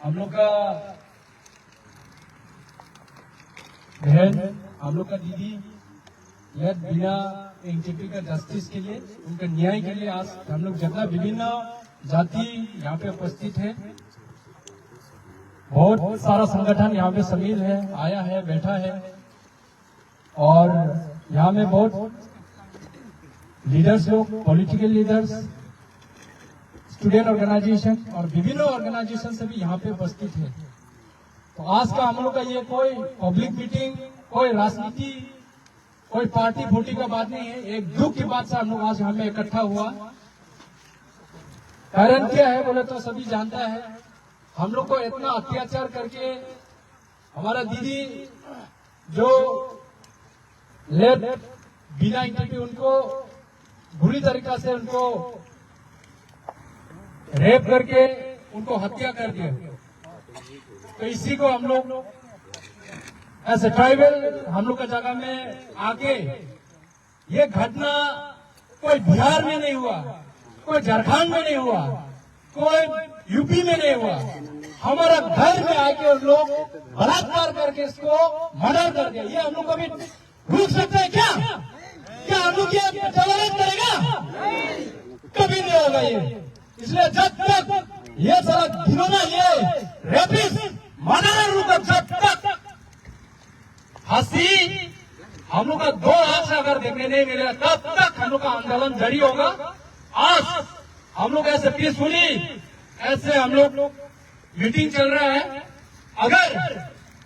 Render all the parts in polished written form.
हम लोग का बहन, हम लोग का दीदी यह बिना एनजीपी का जस्टिस के लिए, उनके न्याय के लिए आज हम लोग जितना विभिन्न जाति यहाँ पे उपस्थित है, बहुत सारा संगठन यहाँ पे शामिल है, आया है, बैठा है और यहाँ में बहुत लीडर्स लोग, पॉलिटिकल लीडर्स, स्टूडेंट ऑर्गेनाइजेशन और विभिन्न ऑर्गेनाइजेशन से भी यहाँ पे उपस्थित है। तो आज का हम लोग का ये कोई पब्लिक मीटिंग, कोई राजनीति, कोई पार्टी फूटी का बात नहीं है, एक दुख की बात से हम लोग आज यहाँ में इकट्ठा हुआ। कारण क्या है बोले तो सभी जानता है, हम लोग को इतना अत्याचार करके हमारा दीदी जो लेट बिना इंटरव्यू उनको बुरी तरीका से उनको रेप करके उनको हत्या कर दिया। तो इसी को हम लोग ऐसे ट्राइबल हम लोग का जगह में आके, ये घटना कोई बिहार में नहीं हुआ, कोई झारखंड में नहीं हुआ, कोई यूपी में नहीं हुआ, हमारा घर में आके लोग बलात्कार करके इसको मर्डर कर दिया। ये हम लोग कभी रुक सकते हैं क्या? क्या हम लोग ये टॉलरेट करेगा? कभी नहीं होगा ये। इसलिए जब तक ये सारा घिनौना, ये रेपिस्ट मर्डरर रुका, जब तक हंसी हम लोग का 2 हाथ से अगर देखने नहीं मिलेगा, तब तक हम लोग का आंदोलन जारी होगा। आज हम लोग ऐसे पीसफुली, ऐसे हम लोग मीटिंग चल रहा है। अगर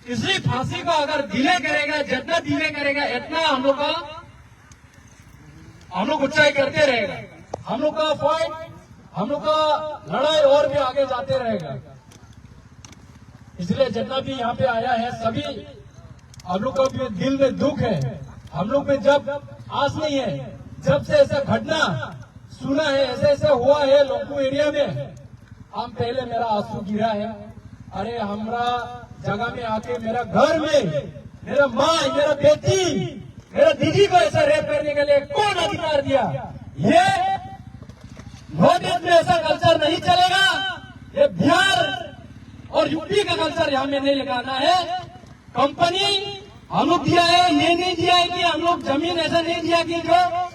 इसी फांसी को अगर डिले करेगा, जितना डिले करेगा इतना हम लोग ऊंचाई करते रहेगा। हम लोग का फाइट, हम लोग का लड़ाई और भी आगे जाते रहेगा। इसलिए जितना भी यहाँ पे आया है, सभी हम लोग का भी दिल में दुख है। हम लोग में जब आस नहीं है, जब से ऐसा घटना सुना है, ऐसे ऐसे हुआ है लोकू एरिया में, हम पहले मेरा आंसू गिरा है। अरे हमारा जगह में आके मेरा घर में मेरा माँ, मेरा बेटी, मेरा दीदी को ऐसा रेप करने के लिए कौन अधिकार दिया? ये नॉर्थ ईस्ट में ऐसा कल्चर नहीं चलेगा। ये बिहार और यूपी का कल्चर यहाँ में नहीं लगाना है। कंपनी हम लोग दिया है, ये नहीं दिया है कि हम लोग जमीन ऐसा नहीं दिया कि जो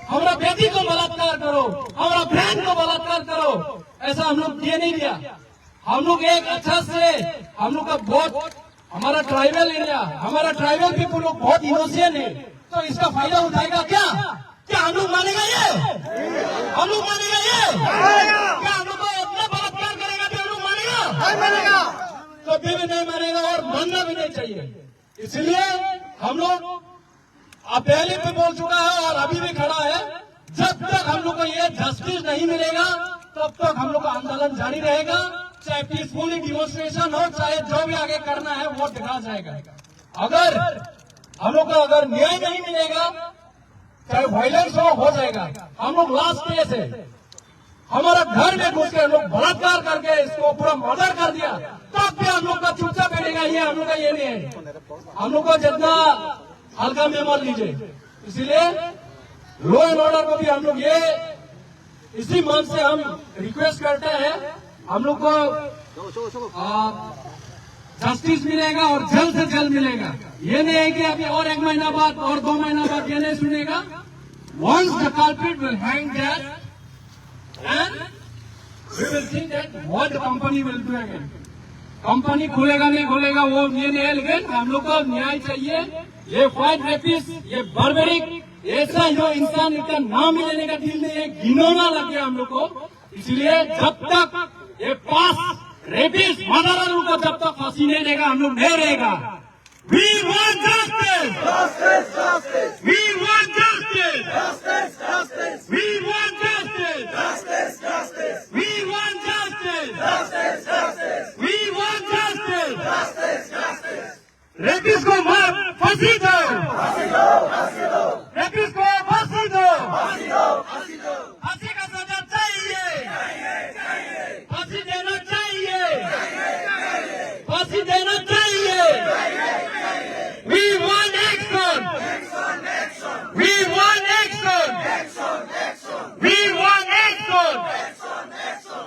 हमारा बेटी को बलात्कार करो, हमारा बहन को बलात्कार करो, ऐसा हम लोग ये नहीं दिया। हम लोग एक अच्छा से, हम लोग का बहुत, हमारा ट्राइबल एरिया, हमारा ट्राइबल पीपुल लोग बहुत इनोसेंट है, तो इसका फायदा उठाएगा क्या? क्या हम लोग मानेगा ये? हम लोग मानेगा ये? क्या हम लोग को इतना बलात्कार करेगा तो हम लोग मानेगा? नहीं मानेगा, कभी भी नहीं मानेगा और मानना भी नहीं चाहिए। इसलिए हम लोग अब पहले भी बोल चुका है और अभी भी खड़ा है, जब तक हम लोग को ये जस्टिस नहीं मिलेगा तब तक हम लोग का आंदोलन जारी रहेगा। चाहे पीसफुली डिमोन्स्ट्रेशन हो, चाहे जो भी आगे करना है वो दिखा जाएगा। अगर हम लोग को अगर न्याय नहीं मिलेगा, चाहे वायलेंस हो जाएगा। हम लोग लास्ट केस है, हमारा घर में घुस के हम लोग बलात्कार करके इसको पूरा मर्डर कर दिया, तब भी हम लोग का चुपचाप बैठेगा। ये हम लोग का ये नहीं है, हम लोग को जितना हल्का में मत लीजिए। इसलिए लॉ एंड ऑर्डर को भी हम लोग ये इसी मन से हम रिक्वेस्ट करते हैं, हम लोग को जस्टिस मिलेगा और जल्द से जल्द मिलेगा। ये नहीं है कि अभी और 1 महीना बाद और 2 महीना बाद ये नहीं सुनेगा। Once the culprit will hang dead, and we will think that what the company will do again. Company खुलेगा नहीं खुलेगा वो ये नहीं है, लेकिन हम लोग को न्याय चाहिए। ये फाइट रेपिस्ट, ये बार्बरिक, ऐसा जो इंसान इतना नाम लेने का दिल नहीं है, घिनौना लग गया हम लोग को। इसलिए जब तक ये पास रेपिस्ट मर्डरर को जब तक फांसी नहीं देगा, हम लोग नहीं रहेगा। We want justice! Justice! Justice! We want justice! Justice! Justice! We want justice! Justice! Justice! We want justice! Justice! Justice! We want justice! Justice! Justice! Rapist को मार, फांसी दो! फांसी दो! फांसी दो! रेपिस्ट को फांसी दो! फांसी दो! फांसी दो! फांसी का सजा चाहिए! चाहिए! चाहिए! फांसी देना चाहिए! चाहिए! चाहिए! फांसी देना चाहिए! We want action! Action! Action! We want action! Action! Action! We want action! Action! Action!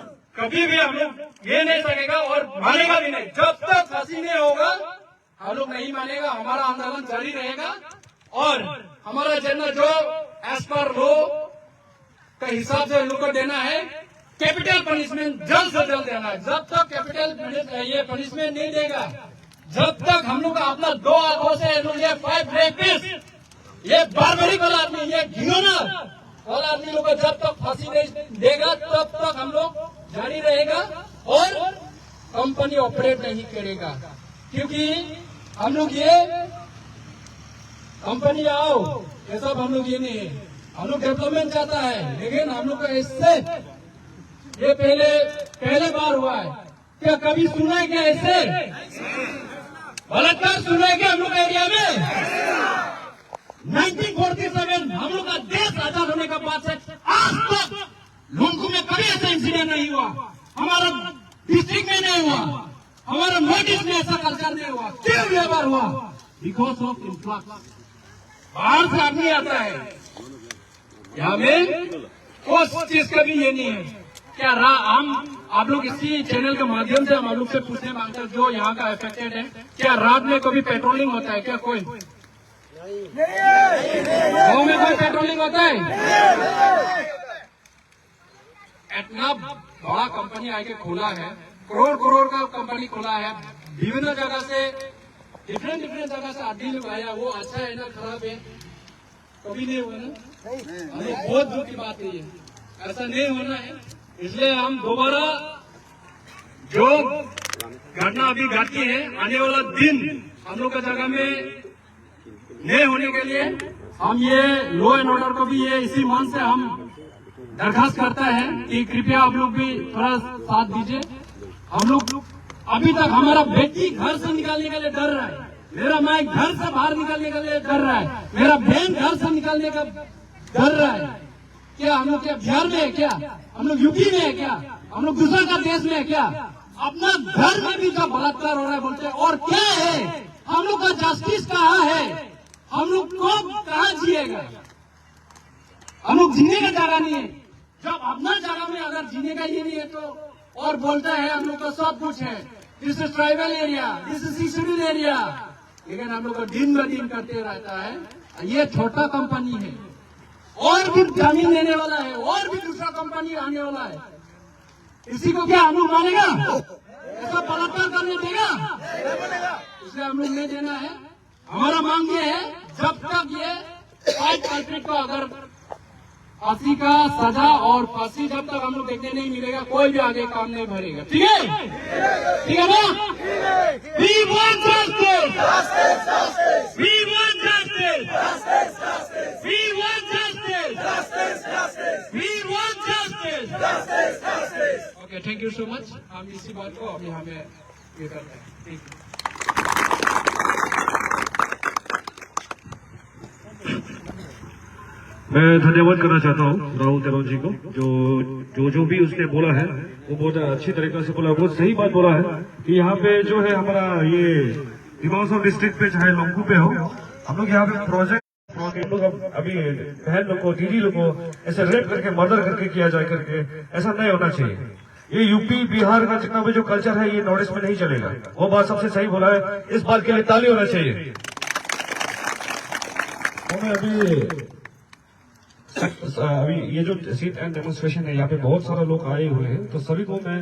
कभी भी हम लोग ये नहीं सकेगा और मानेगा भी नहीं। जब तक फांसी नहीं होगा हम लोग नहीं मानेगा, हमारा आंदोलन जारी रहेगा। और हमारा एजेंडा जो एज पर लॉ का हिसाब से लोग को देना है, कैपिटल पनिशमेंट जल्द से जल्द देना है। जब तक कैपिटल ये पनिशमेंट नहीं देगा, जब तक हम लोग का अपना 2 आंखों से ये 5 रेपिस्ट, ये बारबरिक वाला आदमी, ये घिनौना वाला आदमी लोग को जब तक फांसी नहीं देगा तब तक हम लोग जारी रहेगा और कंपनी ऑपरेट नहीं करेगा। क्योंकि हम लोग ये कंपनी आओ ये सब हम लोग ये नहीं है, हम लोग डेवलपमेंट चाहता है। लेकिन हम लोग का इससे ये पहले बार हुआ है क्या? कभी सुना है क्या ऐसे बलात्कार सुना है क्या हम लोग एरिया में? 1947 हम लोग का देश आजाद होने के बाद से आज तक लुंगू में कभी ऐसा इंसिडेंट नहीं हुआ, हमारा डिस्ट्रिक्ट में नहीं हुआ, हमारा नॉर्थ में ऐसा कल्चर नहीं हुआ। क्यों ये बार हुआ? Because of influx. बाहर से आदमी आता है, यहाँ में उस चीज का भी ये नहीं है। क्या हम आप लोग इसी चैनल के माध्यम से हम आप लोग से पूछने मांगते हैं जो यहाँ का अफेक्टेड है, क्या रात में कभी पेट्रोलिंग होता है क्या? कोई गाँव में कोई पेट्रोलिंग होता है? इतना बड़ा कंपनी आके खोला है, करोड़ का कंपनी खोला है, विभिन्न जगह से डिफरेंट जगह से आदमी लोग आया, वो अच्छा है ना खराब है? कभी नहीं हुआ ना। हमें बहुत दुख की बात है, ये ऐसा नहीं होना है। इसलिए हम दोबारा जो घटना अभी घटती है, आने वाला दिन हम लोग का जगह में नहीं होने के लिए हम ये लॉ एंड ऑर्डर को भी ये इसी मन से हम दरखास्त करता है कि कृपया आप लोग भी थोड़ा साथ दीजिए। हम लोग अभी तक हमारा व्यक्ति घर से निकालने के लिए डर रहा है, मेरा माई घर से बाहर निकलने के लिए डर रहा है, मेरा बहन घर से निकलने का डर रहा है। क्या हम लोग क्या बिहार में है क्या? हम लोग यूपी में है क्या? हम लोग दूसरा का देश में है क्या? अपना घर में भी जब बलात्कार हो रहा है बोलते हैं, और क्या है? हम लोग का जस्टिस कहाँ है? हम लोग को कहाँ जिएगा? हम लोग जीने का जगह नहीं है। जब अपना जगह में अगर जीने का ये नहीं है तो और बोलता है हम लोग का सब कुछ है, this is tribal area, this is schedule area. लेकिन हम लोग को दिन ब दिन करते रहता है। ये छोटा कंपनी है, और भी जमीन लेने वाला है, और भी दूसरा कंपनी आने वाला है। इसी को क्या हम लोग मानेगा? ऐसा बलात्कार करने देगा? इसलिए हम लोग नहीं देना है। हमारा मांग ये है, जब तक ये 5 कल्प्रिट को अगर फांसी का सजा और फांसी जब तक हम लोग देखने नहीं मिलेगा, कोई भी आगे काम नहीं भरेगा। ठीक है? ठीक है ना? We want justice. We want justice. We want justice. We want justice. Okay, thank you so much. हम इसी बात को अब यहाँ में ये करते हैं। ठीक है। मैं धन्यवाद करना चाहता हूँ राहुल तेरोन जी को, जो भी उसने बोला है वो बहुत अच्छी तरीके से बोला, बहुत सही बात बोला है कि यहाँ पे जो है हमारा ये दिमाग डिस्ट्रिक्ट पे चाहे लंगू पे हो, हम लोग यहाँ पे प्रोजेक्ट लोग अभी बहन लोग को, दीदी लोग को ऐसे रेप करके मर्डर करके किया जाए करके, ऐसा नहीं होना चाहिए। ये यूपी बिहार का जितना भी जो कल्चर है ये नॉर्थ ईस्ट में नहीं चलेगा। वो बात सबसे सही बोला है, इस बात के लिए ताली होना चाहिए। अभी ये जो सीट एंड डेमोन्स्ट्रेशन है, यहाँ पे बहुत सारे लोग आए हुए हैं, तो सभी को मैं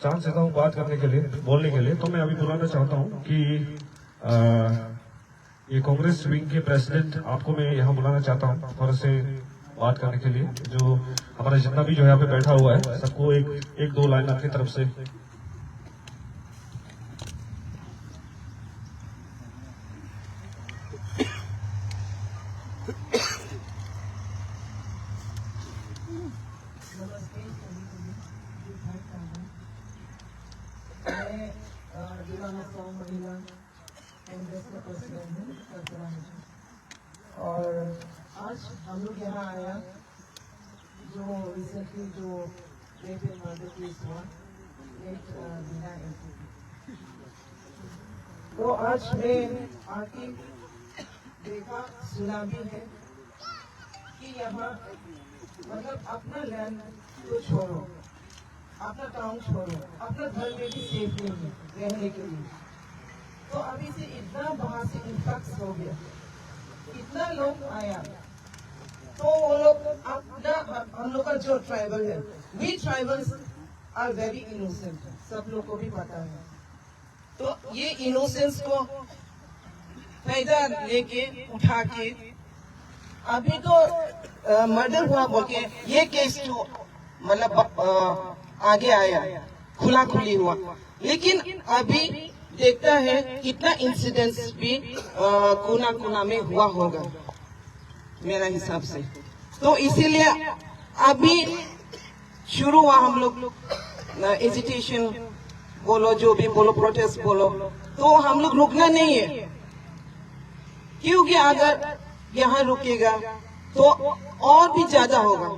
चांस देता हूँ बात करने के लिए, बोलने के लिए। तो मैं अभी बुलाना चाहता हूँ कि ये कांग्रेस विंग के प्रेसिडेंट आपको मैं यहाँ बुलाना चाहता हूँ थोड़ा से बात करने के लिए। जो हमारा जितना भी जो यहाँ पे बैठा हुआ है सबको एक दो लाइन आपकी तरफ से। और आज हम लोग यहाँ आया जो रिसेंटली जो रेप एंड मर्डर केस हुआ बिना एंट्री, तो आज मैं आके देखा सुना भी है कि यहाँ मतलब अपना लैंड तो छोड़ो, अपना टाउन छोड़ो, अपना घर में भी सेफ नहीं है रहने के लिए। तो अभी से इतना बाहर से इन्फेक्ट हो गया, इतना लोग आया, तो वो लोग अपना, हम लोग का जो ट्राइबल है, we tribals are very innocent, सब लोग को भी पता है। तो ये इनोसेंस को फायदा लेके उठा के अभी तो मर्डर हुआ बोल के ये केस जो मतलब आगे आया, खुला खुली हुआ, लेकिन अभी देखता है कितना इंसिडेंट्स भी कोना कोना में हुआ होगा मेरा हिसाब से। तो इसीलिए अभी शुरू हुआ हम लोग एजिटेशन बोलो, जो भी बोलो, प्रोटेस्ट बोलो, तो हम लोग रुकना नहीं है, क्योंकि अगर यहाँ रुकेगा तो और भी ज्यादा होगा।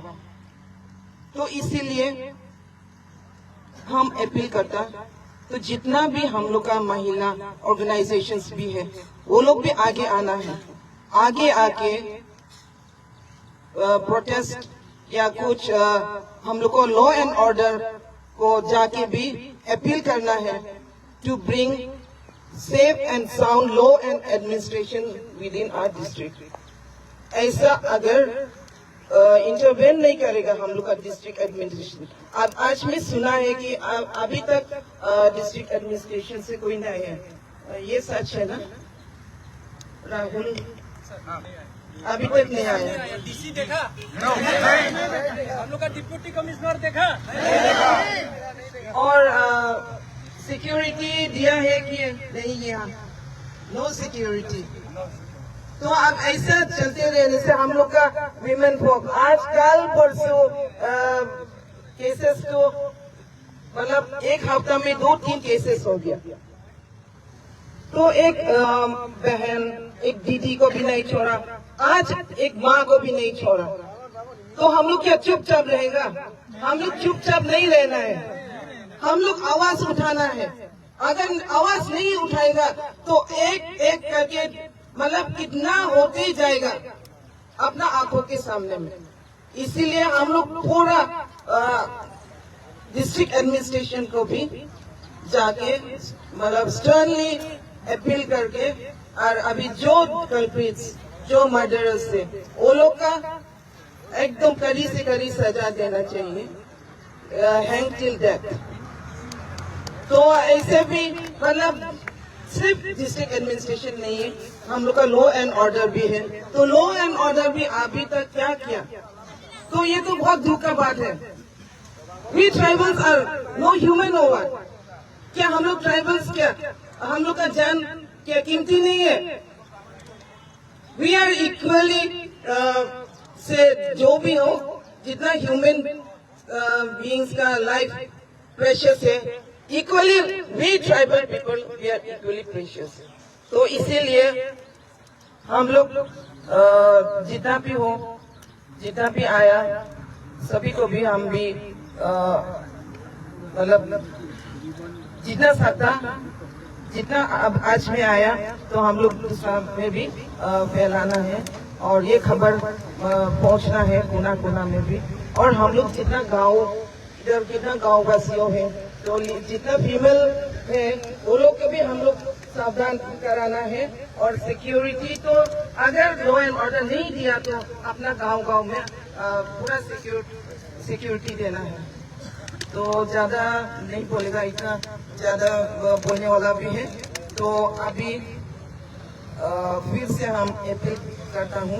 तो इसीलिए हम अपील करता, तो जितना भी हम लोग का महिला ऑर्गेनाइजेशंस भी है, वो लोग भी आगे आना है, आगे आके प्रोटेस्ट या कुछ हम लोग को लॉ एंड ऑर्डर को जाके भी अपील करना है to bring safe and sound law and administration within our district. ऐसा अगर इंटरवेन नहीं करेगा हम लोग का डिस्ट्रिक्ट एडमिनिस्ट्रेशन, अब आज में सुना है कि अभी तक डिस्ट्रिक्ट एडमिनिस्ट्रेशन से कोई नहीं है, ये सच है ना राहुल? अभी तक नहीं आया। डीसी देखा? हम लोग का डिप्टी कमिश्नर देखा? और सिक्योरिटी दिया है कि नहीं? यहाँ नो सिक्योरिटी। तो अब ऐसा चलते रहने से हम लोग का विमेन फॉक आज कल परसों केसेस तो मतलब एक हफ्ता में 2-3 केसेस हो गया। तो एक बहन, एक दीदी को भी नहीं छोड़ा, आज एक माँ को भी नहीं छोड़ा। तो हम लोग क्या चुपचाप रहेगा? हम लोग चुपचाप नहीं रहना है, हम लोग आवाज उठाना है। अगर आवाज नहीं उठाएगा तो एक एक करके मतलब कितना होते ही जाएगा अपना आंखों के सामने में। इसीलिए हम लोग पूरा डिस्ट्रिक्ट एडमिनिस्ट्रेशन को भी जाके मतलब स्टर्नली अपील करके, और अभी जो कल्प्रिट्स, जो मर्डरर्स थे, वो लोग का एकदम कड़ी से कड़ी सजा देना चाहिए, हैंग टिल डेथ। तो ऐसे भी मतलब सिर्फ डिस्ट्रिक्ट एडमिनिस्ट्रेशन नहीं है, हम लोग का लॉ एंड ऑर्डर भी है। तो लॉ एंड ऑर्डर भी अभी तक क्या किया? तो ये तो बहुत दुख का बात है। We tribals are no human over. क्या हम लोग ट्राइबल्स, क्या हम लोग का जान क्या कीमती नहीं है? वी आर इक्वली से जो भी हो, जितना ह्यूमन बीइंग्स का लाइफ प्रेशियस है, equally we tribal people we are equally precious. तो इसीलिए हम लोग जितना भी हो, जितना भी आया, सभी को भी हम भी मतलब जितना सकता, जितना अब आज में आया, तो हम लोग दूसरा में भी फैलाना है और ये खबर पहुंचना है कोना कोना में भी। और हम लोग जितना गांव, इधर जितना गांव वासियों हैं, तो जितना फीमेल है, वो लोग को भी हम लोग सावधान कराना है। और सिक्योरिटी तो अगर लॉ एंड ऑर्डर नहीं दिया तो अपना गांव में पूरा सिक्योरिटी देना है। तो ज्यादा नहीं बोलेगा, इतना ज्यादा बोलने वाला भी है। तो अभी फिर से हम अपील करता हूँ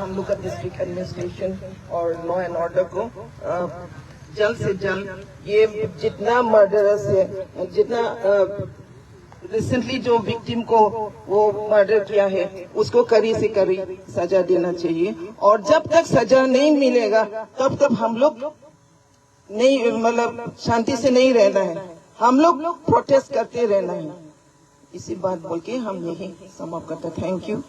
हम लोग का डिस्ट्रिक्ट एडमिनिस्ट्रेशन और लॉ एंड ऑर्डर को जल्द से जल्द ये जितना मर्डरर्स है, जितना रिसेंटली जो विक्टिम को वो मर्डर किया है, उसको कड़ी से कड़ी सजा देना चाहिए। और जब तक सजा नहीं मिलेगा तब तक हम लोग नहीं मतलब शांति से नहीं रहना है, हम लोग प्रोटेस्ट करते रहना है। इसी बात बोल के हम यही समाप्त करते। Thank you.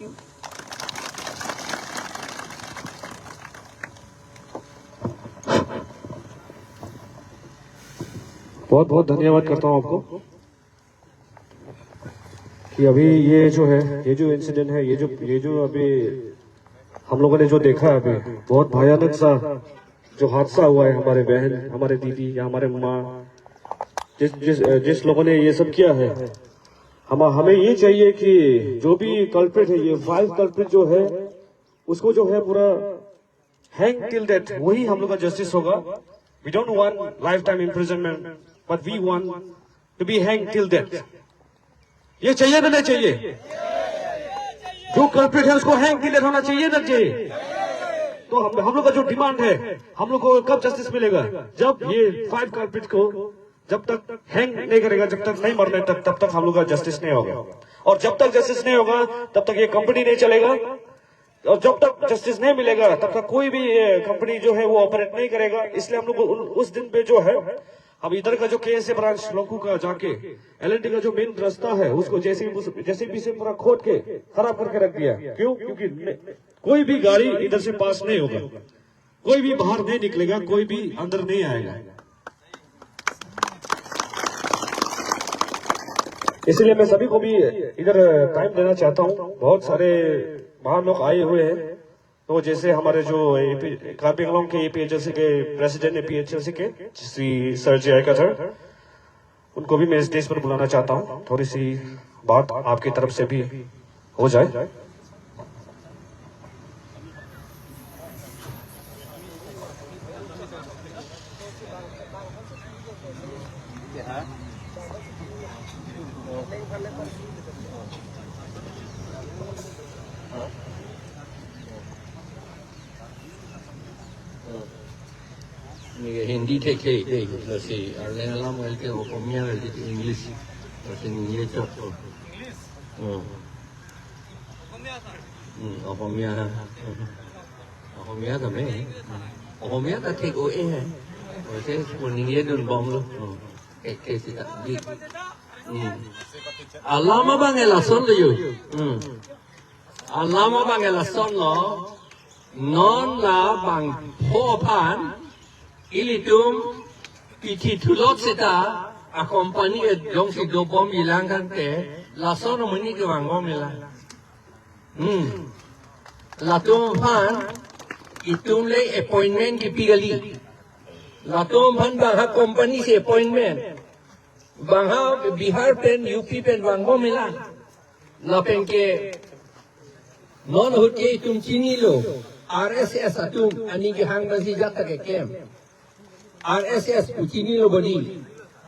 बहुत बहुत धन्यवाद करता हूँ आपको कि अभी ये जो है, ये जो इंसिडेंट है, ये जो अभी हम लोगों ने जो देखा है, अभी बहुत भयानक सा जो हादसा हुआ है, हमारे बहन, हमारे दीदी या हमारे माँ, जिस लोगों ने ये सब किया है, हमें ये चाहिए कि जो भी कल्प्रिट है, ये 5 कल्प्रिट जो है, उसको जो है पूरा हैंग टिल डेथ, वही हम लोग का जस्टिस होगा। We don't want life time imprisonment, but we want to be hang till death. ये चाहिए ना नहीं चाहिए? जो कल्प्रिट है उसको हैंग टिल डेथ होना चाहिए ना चाहिए? तो हम लोग का जो डिमांड है, हम लोग को कब जस्टिस मिलेगा? जब ये 5 कल्प्रिट को जब तक हैंग नहीं करेगा, जब तक नहीं मरने तब तक हम लोग का जस्टिस नहीं होगा। और जब तक जस्टिस नहीं होगा तब तक ये कंपनी नहीं चलेगा, और जब तक जस्टिस नहीं मिलेगा तब तक कोई भी कंपनी जो है वो ऑपरेट नहीं करेगा। इसलिए हम लोग उस दिन पे जो है, अब इधर का जो KSA ब्रांच लोगों का जाके LNT का जो मेन रास्ता है उसको जैसे भी से पूरा खोद के खराब करके रख दिया। क्यों? क्योंकि कोई भी गाड़ी इधर से पास नहीं होगा, कोई भी बाहर नहीं निकलेगा, कोई भी अंदर नहीं आएगा। इसलिए मैं सभी को भी इधर टाइम देना चाहता हूँ। बहुत सारे बाहर लोग आए हुए हैं, तो जैसे हमारे जो कार्बी आंगलोंग के APHLC के प्रेसिडेंट APHLC के श्री सर जी आयकाथर, उनको भी मैं इस देश पर बुलाना चाहता हूँ। थोड़ी सी बात आपकी तरफ से भी हो जाए। Hindi take day, let's say, alam mo ke o komia English, kasi English chok. Komia ka me. Komia ka take o eh. O se kun English dun bom lo. Ke si ta di. Alama bang elason lo yo. Alama bang elason lo. Non la bang po pan. Ilitum piti tulot seta akompani dong si dopom ilang kan te lason muni ke wangom ilang. Latum pan itum le appointment ki pigali. Latum pan bangha company se appointment. Bangha Bihar pen UP pen wangom ilang. Lapen ke non hote itum chini lo RSS atum ani ke hang basi jata ke kem. RSS pucini lo bodi,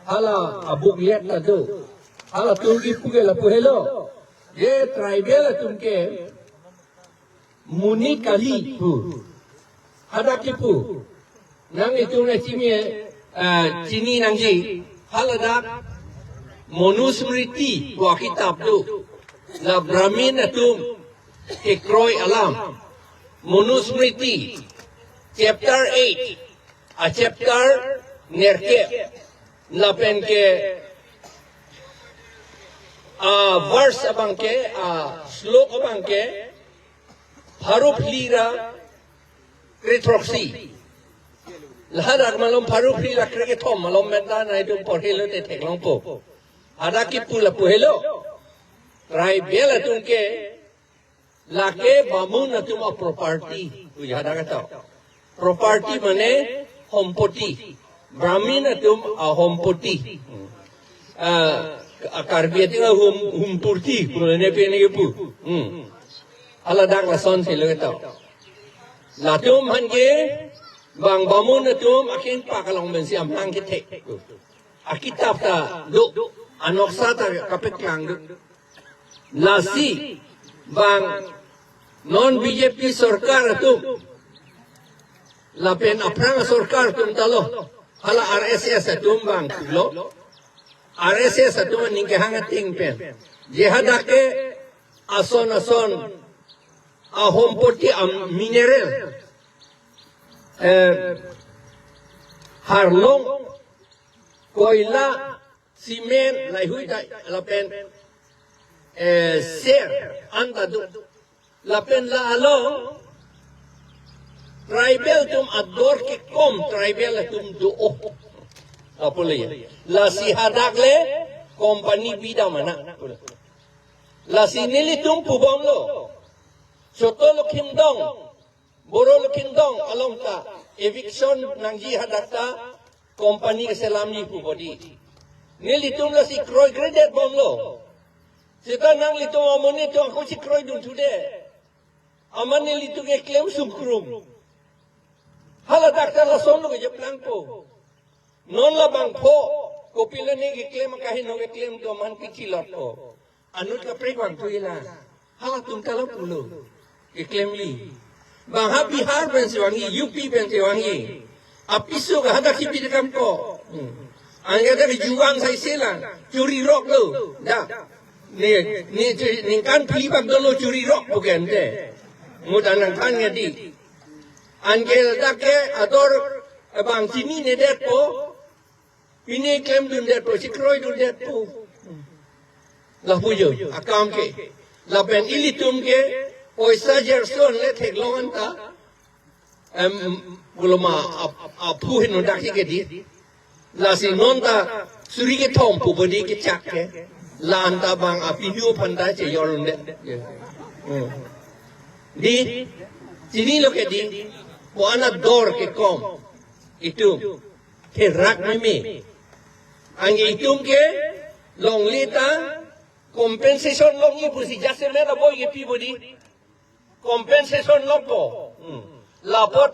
hala abuk lihat la do, hala tungi puge la puhelo, ye tribal tunke muni kali pu, ada kipu, nang itu na cini nangji, hala dak monusmriti buah kitab do, la Brahmin atum kekroi alam, monusmriti, chapter 8. A chapter nerke lapen ke verse abang ke slok abang ke harup lira retroxy lahar malom harup lira kreke thom malom menda na itu porhelo te theklong po ada ki pula puhelo rai bela tunke lake bamun atum property yada kata property mane Hompoti, Brahmin atum hompoti. Karbi atinga humpurti, pulane pene ke pu. Aladak lason silo ito. Latum hange bang bamun atum akin pakalong bensi amlang kite. Akitap ta do anoksa ta kapit lang do. Lasi bang non BJP sarkar atum. Lapen aprang sarkar tum talo hala RSS atum bang lo RSS atum ningke hangating pen jehadake ason ahompoti mineral harlong koila simen lai hui dai lapen ser anda du lapen la alo tribal tum ador ke kom tribal tum duo apa le la si hadak le company bida mana la si nili tum pubong lo soto lo kindong boro lo kindong along ka eviction nangji hadakta company ke selamni pubodi ne litum la si kroi credit bomlo seta nang litum amone to ko si kroi dun tude amane litu ke claim subkrum hala dakta la sonno ke jeplang po non la bang pho kopila ne ke claim kahi no ke claim to man ki chilot ko anut ka pregwang tuila hala tum talo pulo ke claim li Bangha Bihar pensiwangi, UP pensiwangi. Apiso ka hada kipi dekam ko. Anga da juang sai sela, curi rok lo. Da. Ni kan pilibak dolo curi rok bukan de. Mudan nang kan ngadi. Angel da ke ador bang sini ne det po. Ini klaim dun det po, sikroi dun det po. Lah pujo, akam ke. Lah ben ilitum ke. Poisa Gerson le thek longan ta guloma apu hinu dakhi ke di la si nonta suri ke thom pu bodi ke chak ke la anta bang apinyo panda che yorun de di sini lo ke di ko ana dor ke kom itu ke rak me ang itum ke long lita compensation long ipu si jase mera boy ke pi bodi compensation lopo lapor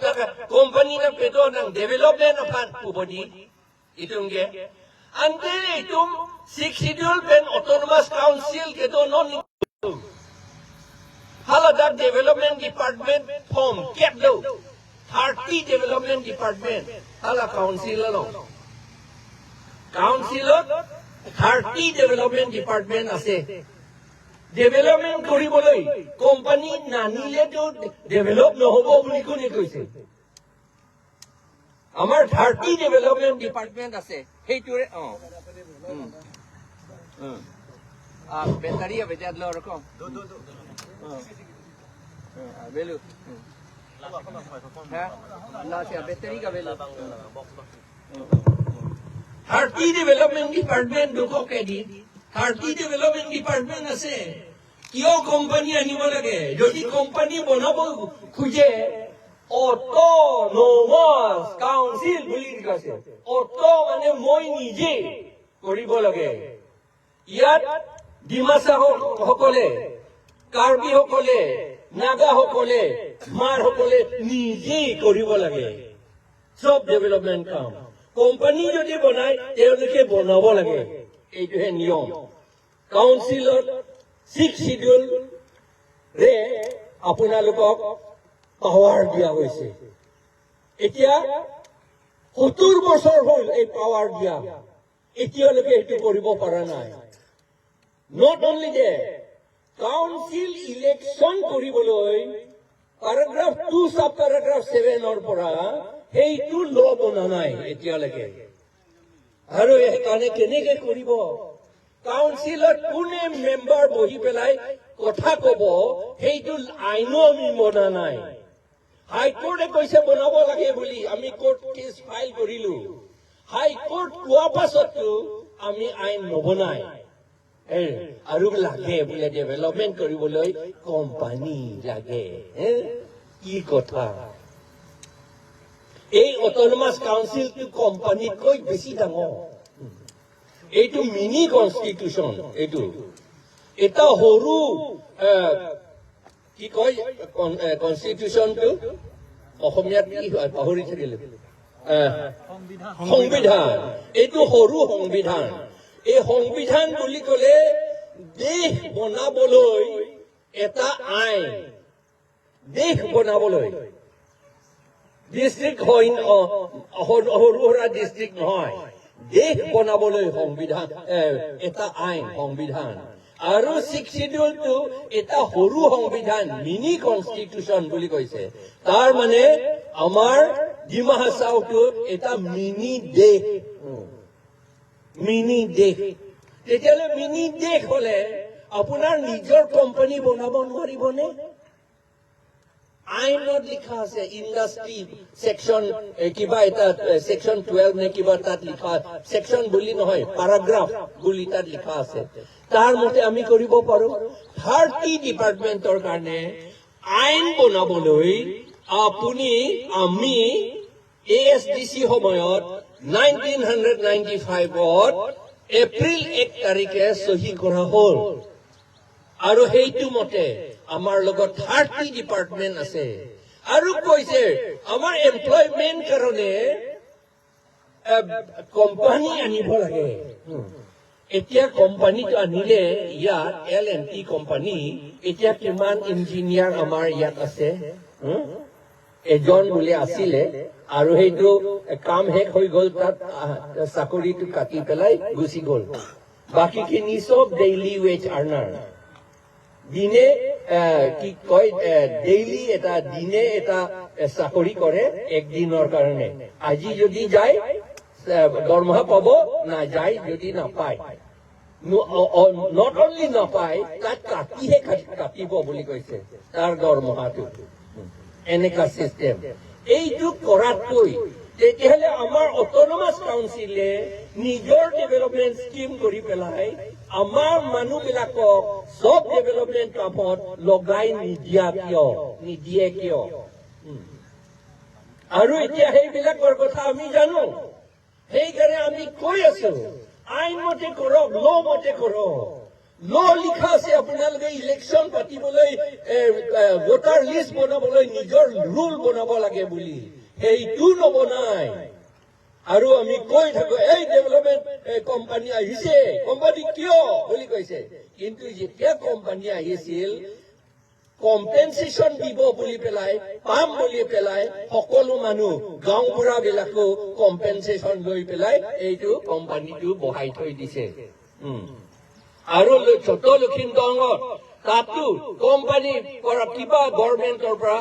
company na pedo ng development of pubodi itong ge ante itum six schedule pen autonomous council ke do non haladak development department form kept do 30 development department hala council lo council 30 development department ase development কৰিবলৈ company নানিলে তো develop নহব বুলি কোনে কৈছে আমাৰ 30 development department আছে সেইটোৰে battery বেজাত ল ৰকম বেলু হ্যাঁ লাসিয়া বেটাৰী কা বেলু 30 ডেভেলপমেন্ট ডিপাৰ্টমেন্ট দুখো কে দি 30 ডেভেলপমেন্ট ডিপার্টমেন্ট আছে কিয় কোম্পানী আনিব লাগে যদি কোম্পানী বনাব খুজে অটোনমাস কাউন্সিল বুলি লিখাছে অটো মানে মই নিজে কৰিব লাগে ইয়াত ডিমাসা সকলে কাৰ্বি সকলে নাগা সকলে মাৰ সকলে নিজে কৰিব লাগে সব ডেভেলপমেন্ট কাম কোম্পানী যদি বনায় তেওঁলোকে বনাব লাগে এইটোহে নিয়ম কাউন্সিলত 6 শিডিউল ৰে আপোনালোকক পাৱাৰ দিয়া হৈছে এতিয়া 70 বছৰ হ'ল এই পাৱাৰ দিয়া এতিয়ালৈকে এইটো কৰিব পৰা নাই not only the council election কৰিবলৈ paragraph 2 sub paragraph 7 ৰ পৰা এইটো ল বনা নাই এতিয়ালৈকে আৰু একানে কেনেকে কৰিব কাউন্সিলত কোনে মেম্বাৰ বহি পেলাই কথা কব সেইটো আইনো আমি বনা নাই হাইকোৰ্টে কৈছে বনাব লাগে বুলি আমি কোৰ্ট কেছ ফাইল কৰিলো হাইকোৰ্ট কোৱা পাছতো আমি আইন নবনাই আৰু লাগে বোলে ডেভেলপমেন্ট কৰিবলৈ কোম্পানী লাগে কি কথা এই অটোনমাস কাউন্সিলটো কোম্পানীতকৈ বেছি ডাঙৰ এইটো মিনি কনষ্টিটিউচন এইটো এটা সৰু কি কয় কনষ্টিটিউচনটো অসমীয়াত কি হয় পাহৰি থাকিলে সংবিধান এইটো সৰু সংবিধান এই সংবিধান বুলি ক'লে দেশ বনাবলৈ এটা আইন দেশ বনাবলৈ ডিস্ট্রিক্ট হয় সৰু সুৰা ডিস্ট্রিক্ট নহয় দেশ বনাবলৈ সংবিধান এটা আইন সংবিধান আৰু 6 শিডিউলটো এটা সৰু সংবিধান মিনি কনষ্টিটিউচন বুলি কৈছে তাৰ মানে আমাৰ ডিমা হাছাওটো এটা মিনি দেশ তেতিয়ালে মিনি দেশ হলে আপোনাৰ নিজৰ কোম্পানী বনাব নোৱাৰিবনে আইনত লিখা আছে ইন্ডাস্ট্রি সেকশন কিবা এটা সেকশন 12 নে কিবা তাত লিখা সেকশন বুলি নহয় প্যারাগ্রাফ বুলি তাত লিখা আছে তাৰ মতে আমি কৰিব পাৰো 30 ডিপাৰ্টমেন্টৰ কাৰণে আইন বনাবলৈ আপুনি আমি ASDC সময়ত 1995ত এপ্ৰিল 1 তাৰিখে সহি কৰা হ'ল আৰু সেইটো মতে আমাৰ লগত 30 ডিপাৰ্টমেন্ট আছে আৰু কৈছে আমাৰ এমপ্লয়মেন্ট কাৰণে কোম্পানী আনিব লাগে এতিয়া কোম্পানীটো আনিলে ইয়াত L&T কোম্পানী এতিয়া কিমান ইঞ্জিনিয়াৰ আমাৰ ইয়াত আছে এজন বুলি আছিলে আৰু সেইটো কাম শেষ হৈ গ'ল তাত চাকৰিটো কাটি পেলাই গুচি গ'ল বাকীখিনি চব ডেইলি ৱেজ আৰ্নাৰ দিনে কি কয় ডেইলি এটা দিনে এটা চাকৰি কৰে একদিনৰ কাৰণে আজি যদি যায় দৰমহা পাব না যায় যদি নাপায় নট অনলি নাপায় তাত কাটিহে কাটিব বুলি কৈছে তাৰ দৰমহাটো এনেকা চিষ্টেম এইটো কৰাতকৈ তেতিয়াহ'লে আমাৰ অট'নমাছ কাউন্সিলে নিজৰ ডেভেলপমেণ্ট স্কিম কৰি পেলাই আমাৰ মানুহবিলাকক চব ডেভেলপমেণ্ট কামত লগাই নিদিয়ে কিয় আৰু এতিয়া সেইবিলাকৰ কথা আমি জানো সেইকাৰণে আমি কৈ আছো আইন মতে কৰক ল মতে কৰক ল লিখা আছে আপোনালোকে ইলেকশ্যন পাতিবলৈ ভোটাৰ লিষ্ট বনাবলৈ নিজৰ ৰুল বনাব লাগে বুলি সেইটো নবনাই আৰু আমি কৈ থাকো এই ডেভেলপমেণ্ট কোম্পানী আহিছে কোম্পানী কিয় বুলি কৈছে কিন্তু যেতিয়া কোম্পানী আহিছিল কম্পেনচেশ্যন দিব বুলি পেলাই পাম বুলি পেলাই সকলো মানুহ গাঁও বুঢ়াবিলাকো কম্পেনচেশ্যন লৈ পেলাই এইটো কোম্পানীটো বহাই থৈ দিছে আৰু ছোট লখিমপুৰত তাতো কোম্পানী পৰা কিবা গভৰ্ণমেণ্টৰ পৰা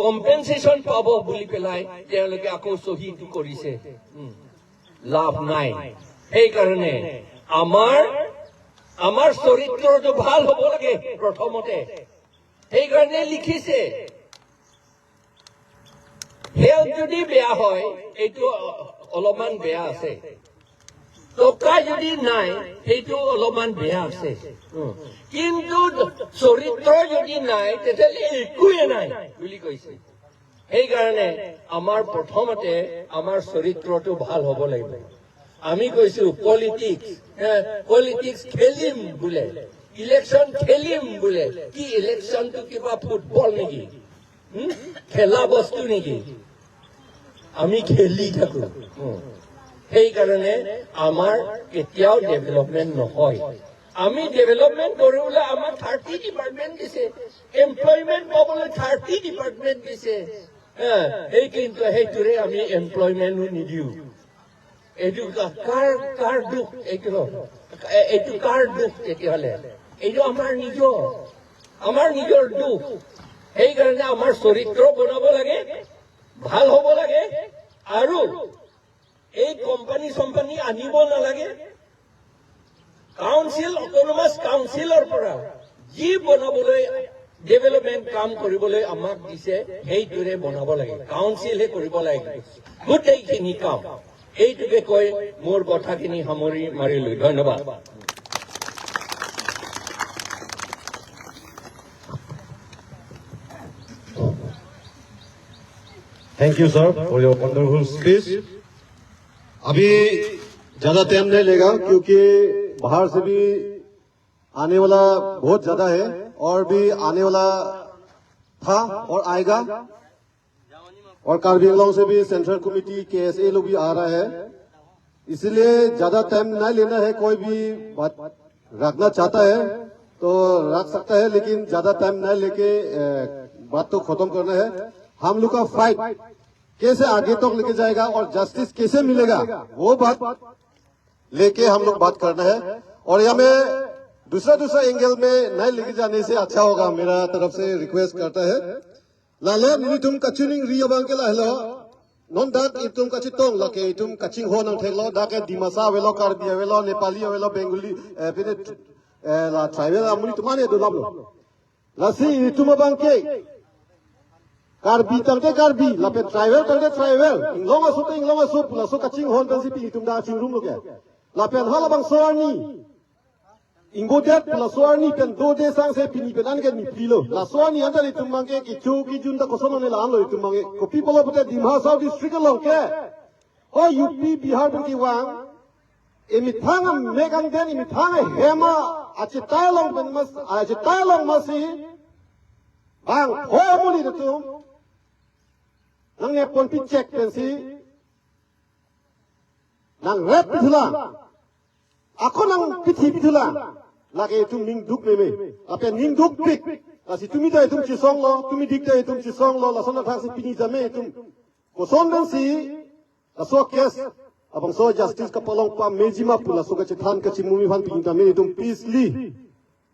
কম্পেনচেশ্যন পাব বুলি পেলাই তেওঁলোকে আকৌ চহীটো কৰিছে লাভ নাই সেইকাৰণে আমাৰ চৰিত্ৰটো ভাল হ'ব লাগে প্ৰথমতে সেইকাৰণে লিখিছে হেল্থ যদি বেয়া হয় এইটো অলপমান বেয়া আছে টকা যদি নাই সেইটো অলপমান বেয়া আছে কিন্তু চৰিত্ৰ যদি নাই তেতিয়াহ'লে একোৱে নাই বুলি কৈছে সেইকাৰণে আমাৰ প্ৰথমতে আমাৰ চৰিত্ৰটো ভাল হ'ব লাগিব আমি কৈছো পলিটিক্স খেলিম বোলে ইলেকশ্যন খেলিম বোলে কি ইলেকশ্যনটো কিবা ফুটবল নেকি খেলা বস্তু নেকি আমি খেলি থাকো সেইকাৰণে আমাৰ কেতিয়াও ডেভেলপমেণ্ট নহয় আমি ডেভেলপমেণ্ট কৰিবলৈ আমাক 30 ডিপাৰ্টমেণ্ট দিছে এমপ্লয়মেণ্ট পাবলৈ 30 ডিপাৰ্টমেণ্ট দিছে কিন্তু সেইটোৰে আমি এমপ্লয়মেণ্টো নিদিওঁ এইটো কাৰ দুখ এইটো কাৰ দুখ তেতিয়াহ'লে এইটো আমাৰ নিজৰ দুখ সেইকাৰণে আমাৰ চৰিত্ৰ বনাব লাগে ভাল হ'ব লাগে আৰু এই কোম্পানী আনিব নালাগে কাউন্সিল অট'নমাছ কাউন্সিলৰ পৰা যি বনাবলৈ ডেভেলপমেণ্ট কাম কৰিবলৈ আমাক দিছে সেইটোৰে বনাব লাগে কাউন্সিলহে কৰিব লাগে গোটেইখিনি কাম এইটোকে কৈ মোৰ কথাখিনি সামৰি মাৰিলো ধন্যবাদ thank you sir for your wonderful speech अभी ज्यादा टाइम नहीं लेगा क्योंकि बाहर से भी आने वाला बहुत ज्यादा है और भी आने वाला था और आएगा और कार्बी आंगलॉन्ग से भी सेंट्रल कमेटी KSA लोग भी आ रहा है इसलिए ज्यादा टाइम नहीं लेना है कोई भी बात रखना चाहता है तो रख सकता है लेकिन ज्यादा टाइम नहीं लेके बात तो खत्म करना है हम लोग का फाइट कैसे आगे तक लेके जाएगा और जस्टिस कैसे मिलेगा वो बात लेके हम लोग बात करना है और यहाँ में दूसरा एंगल में नहीं लेके जाने से अच्छा होगा मेरा तरफ से रिक्वेस्ट करता है लाले तुम कचिंग रियबांग के लालो नॉन दाक तुम कचितों लके तुम कचिंग हो नंग ठेलो दाके दिमासा वेलो कार्बी वेलो नेपाली वेलो बेंगोली फिर ला ट्राइबल अमुनी तुम्हारे दो नाम लो लासी तुम बांके कार्बी तंगे कार्बी लापे ट्राइबल तंगे ट्राइबल इंग्लोंग असु पुलासो कचिंग होन तंसी पी तुम दा चिंग रूम लोगे लापे हाला बांग सोरानी Ingbodet la soani pen do de sang se pini pen an ke ni pilo la soani anda ni tumangke ki chu ki jun da kosono ne la an lo tumangke ko people of the Dimha South district lo ke o UP Bihar pen ki wang emi thanga megang den emi thanga hema achi tailong pen mas achi tailong masi bang ho muli de tum nang ne pon pi check pen si nang rep thula ako nang pithi thula lagi tum ning duk me apa ning duk pik kasi tumi ta tum chi song lo tumi dik ta tum chi song lo la sona thang si pini ta me tum ko son ben si la so kes abang so justice ka polong pa mejima pula so ka chi than ka chi mumi phan pini ta me tum peacefully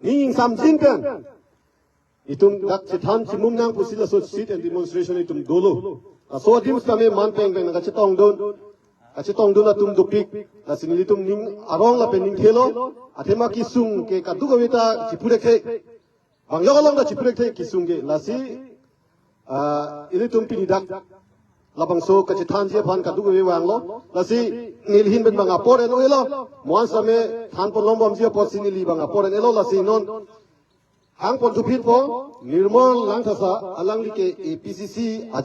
ning sam jin kan itum dak chi than chi mum nang pusila so sit and demonstration itum dolo so dim sta me man peng peng ka chi tong don kasi tong dona tum dupik la sinili tum ning arong la pening thelo athema ki sung ke ka du gawita chipurek the bangyo galong da chipurek the ki sung ge la si ili tum pinidak labang so ka chithan je phan ka du gawi wang lo la si nil hin ben banga por eno elo moan same than por lom bom je por sinili banga por eno la si non hang pon dupit po निर्मल लांगथसा अलंगली के APCC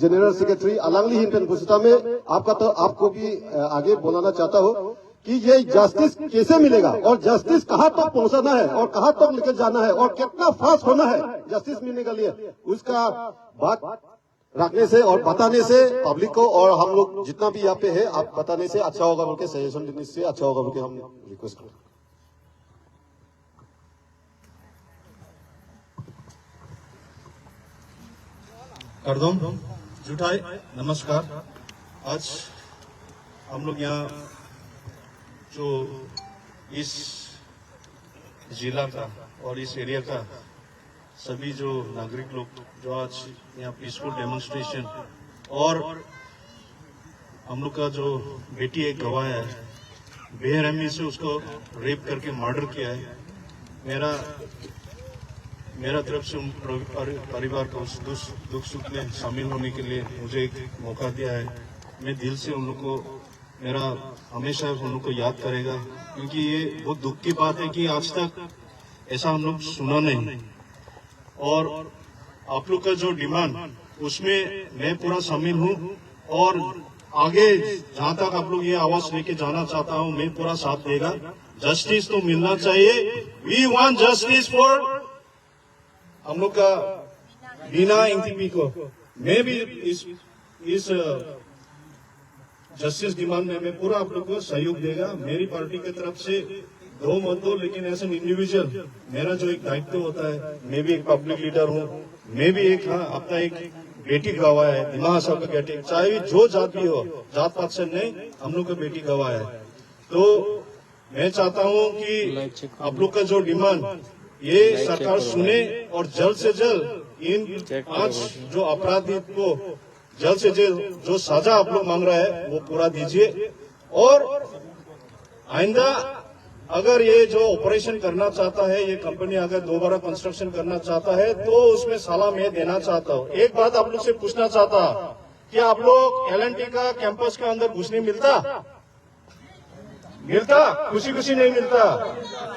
general secretary अलंगली हिंपन पुछता में आपका तो आपको भी आगे बोलाना चाहता हूँ कि ये जस्टिस कैसे मिलेगा और जस्टिस कहाँ तक पहुँचाना है और कहाँ तक लेकर जाना है और कितना फास्ट होना है जस्टिस मिलने के लिए उसका बात रखने से और बताने से पब्लिक को और हम लोग जितना भी यहाँ पे है आप बताने से अच्छा होगा बोल के सजेशन देने से अच्छा होगा बोल के हम रिक्वेस्ट करते हैं। करदम जुटाई नमस्कार। आज हम लोग यहाँ जो इस जिला का और इस एरिया का सभी जो नागरिक लोग जो आज यहाँ पीसफुल डेमोन्स्ट्रेशन और हम लोग का जो बेटी एक गवाह है बेरहमी से उसको रेप करके मर्डर किया है। मेरा तरफ से परिवार को उस दुख सुख में शामिल होने के लिए मुझे एक मौका दिया है। मैं दिल से उन लोग को मेरा हमेशा उन लोग को याद करेगा क्योंकि ये बहुत दुख की बात है कि आज तक ऐसा हम लोग सुना नहीं। और आप लोग का जो डिमांड उसमें मैं पूरा शामिल हूँ और आगे जहाँ तक आप लोग ये आवाज लेके जाना चाहता हूँ मैं पूरा साथ देगा। जस्टिस तो मिलना चाहिए। वी वांट जस्टिस फॉर हम लोग का बीना इंटीपी को। मैं भी इस जस्टिस डिमांड में मैं पूरा आप लोग को सहयोग देगा। मेरी पार्टी की तरफ से दो मत दो लेकिन एज एन इंडिविजुअल मेरा जो एक दायित्व होता है मैं भी एक पब्लिक लीडर हूँ। मैं भी एक अपना एक बेटी गवाह है दिमाग साहब का बेटी चाहे जो जात भी हो जात पात से नहीं हम लोग का बेटी गवाह है। तो मैं चाहता हूँ कि आप लोग का जो डिमांड ये सरकार सुने और जल्द से जल्द इन 5 जो अपराधी को जल्द से जल्द जो सजा आप लोग मांग रहा है वो पूरा दीजिए। और आइंदा अगर ये जो ऑपरेशन करना चाहता है ये कंपनी अगर दोबारा कंस्ट्रक्शन करना चाहता है तो उसमें सलाह मैं देना चाहता हूँ। एक बात आप लोग से पूछना चाहता कि आप लोग LNT का कैंपस के अंदर घुसने मिलता खुशी खुशी नहीं मिलता।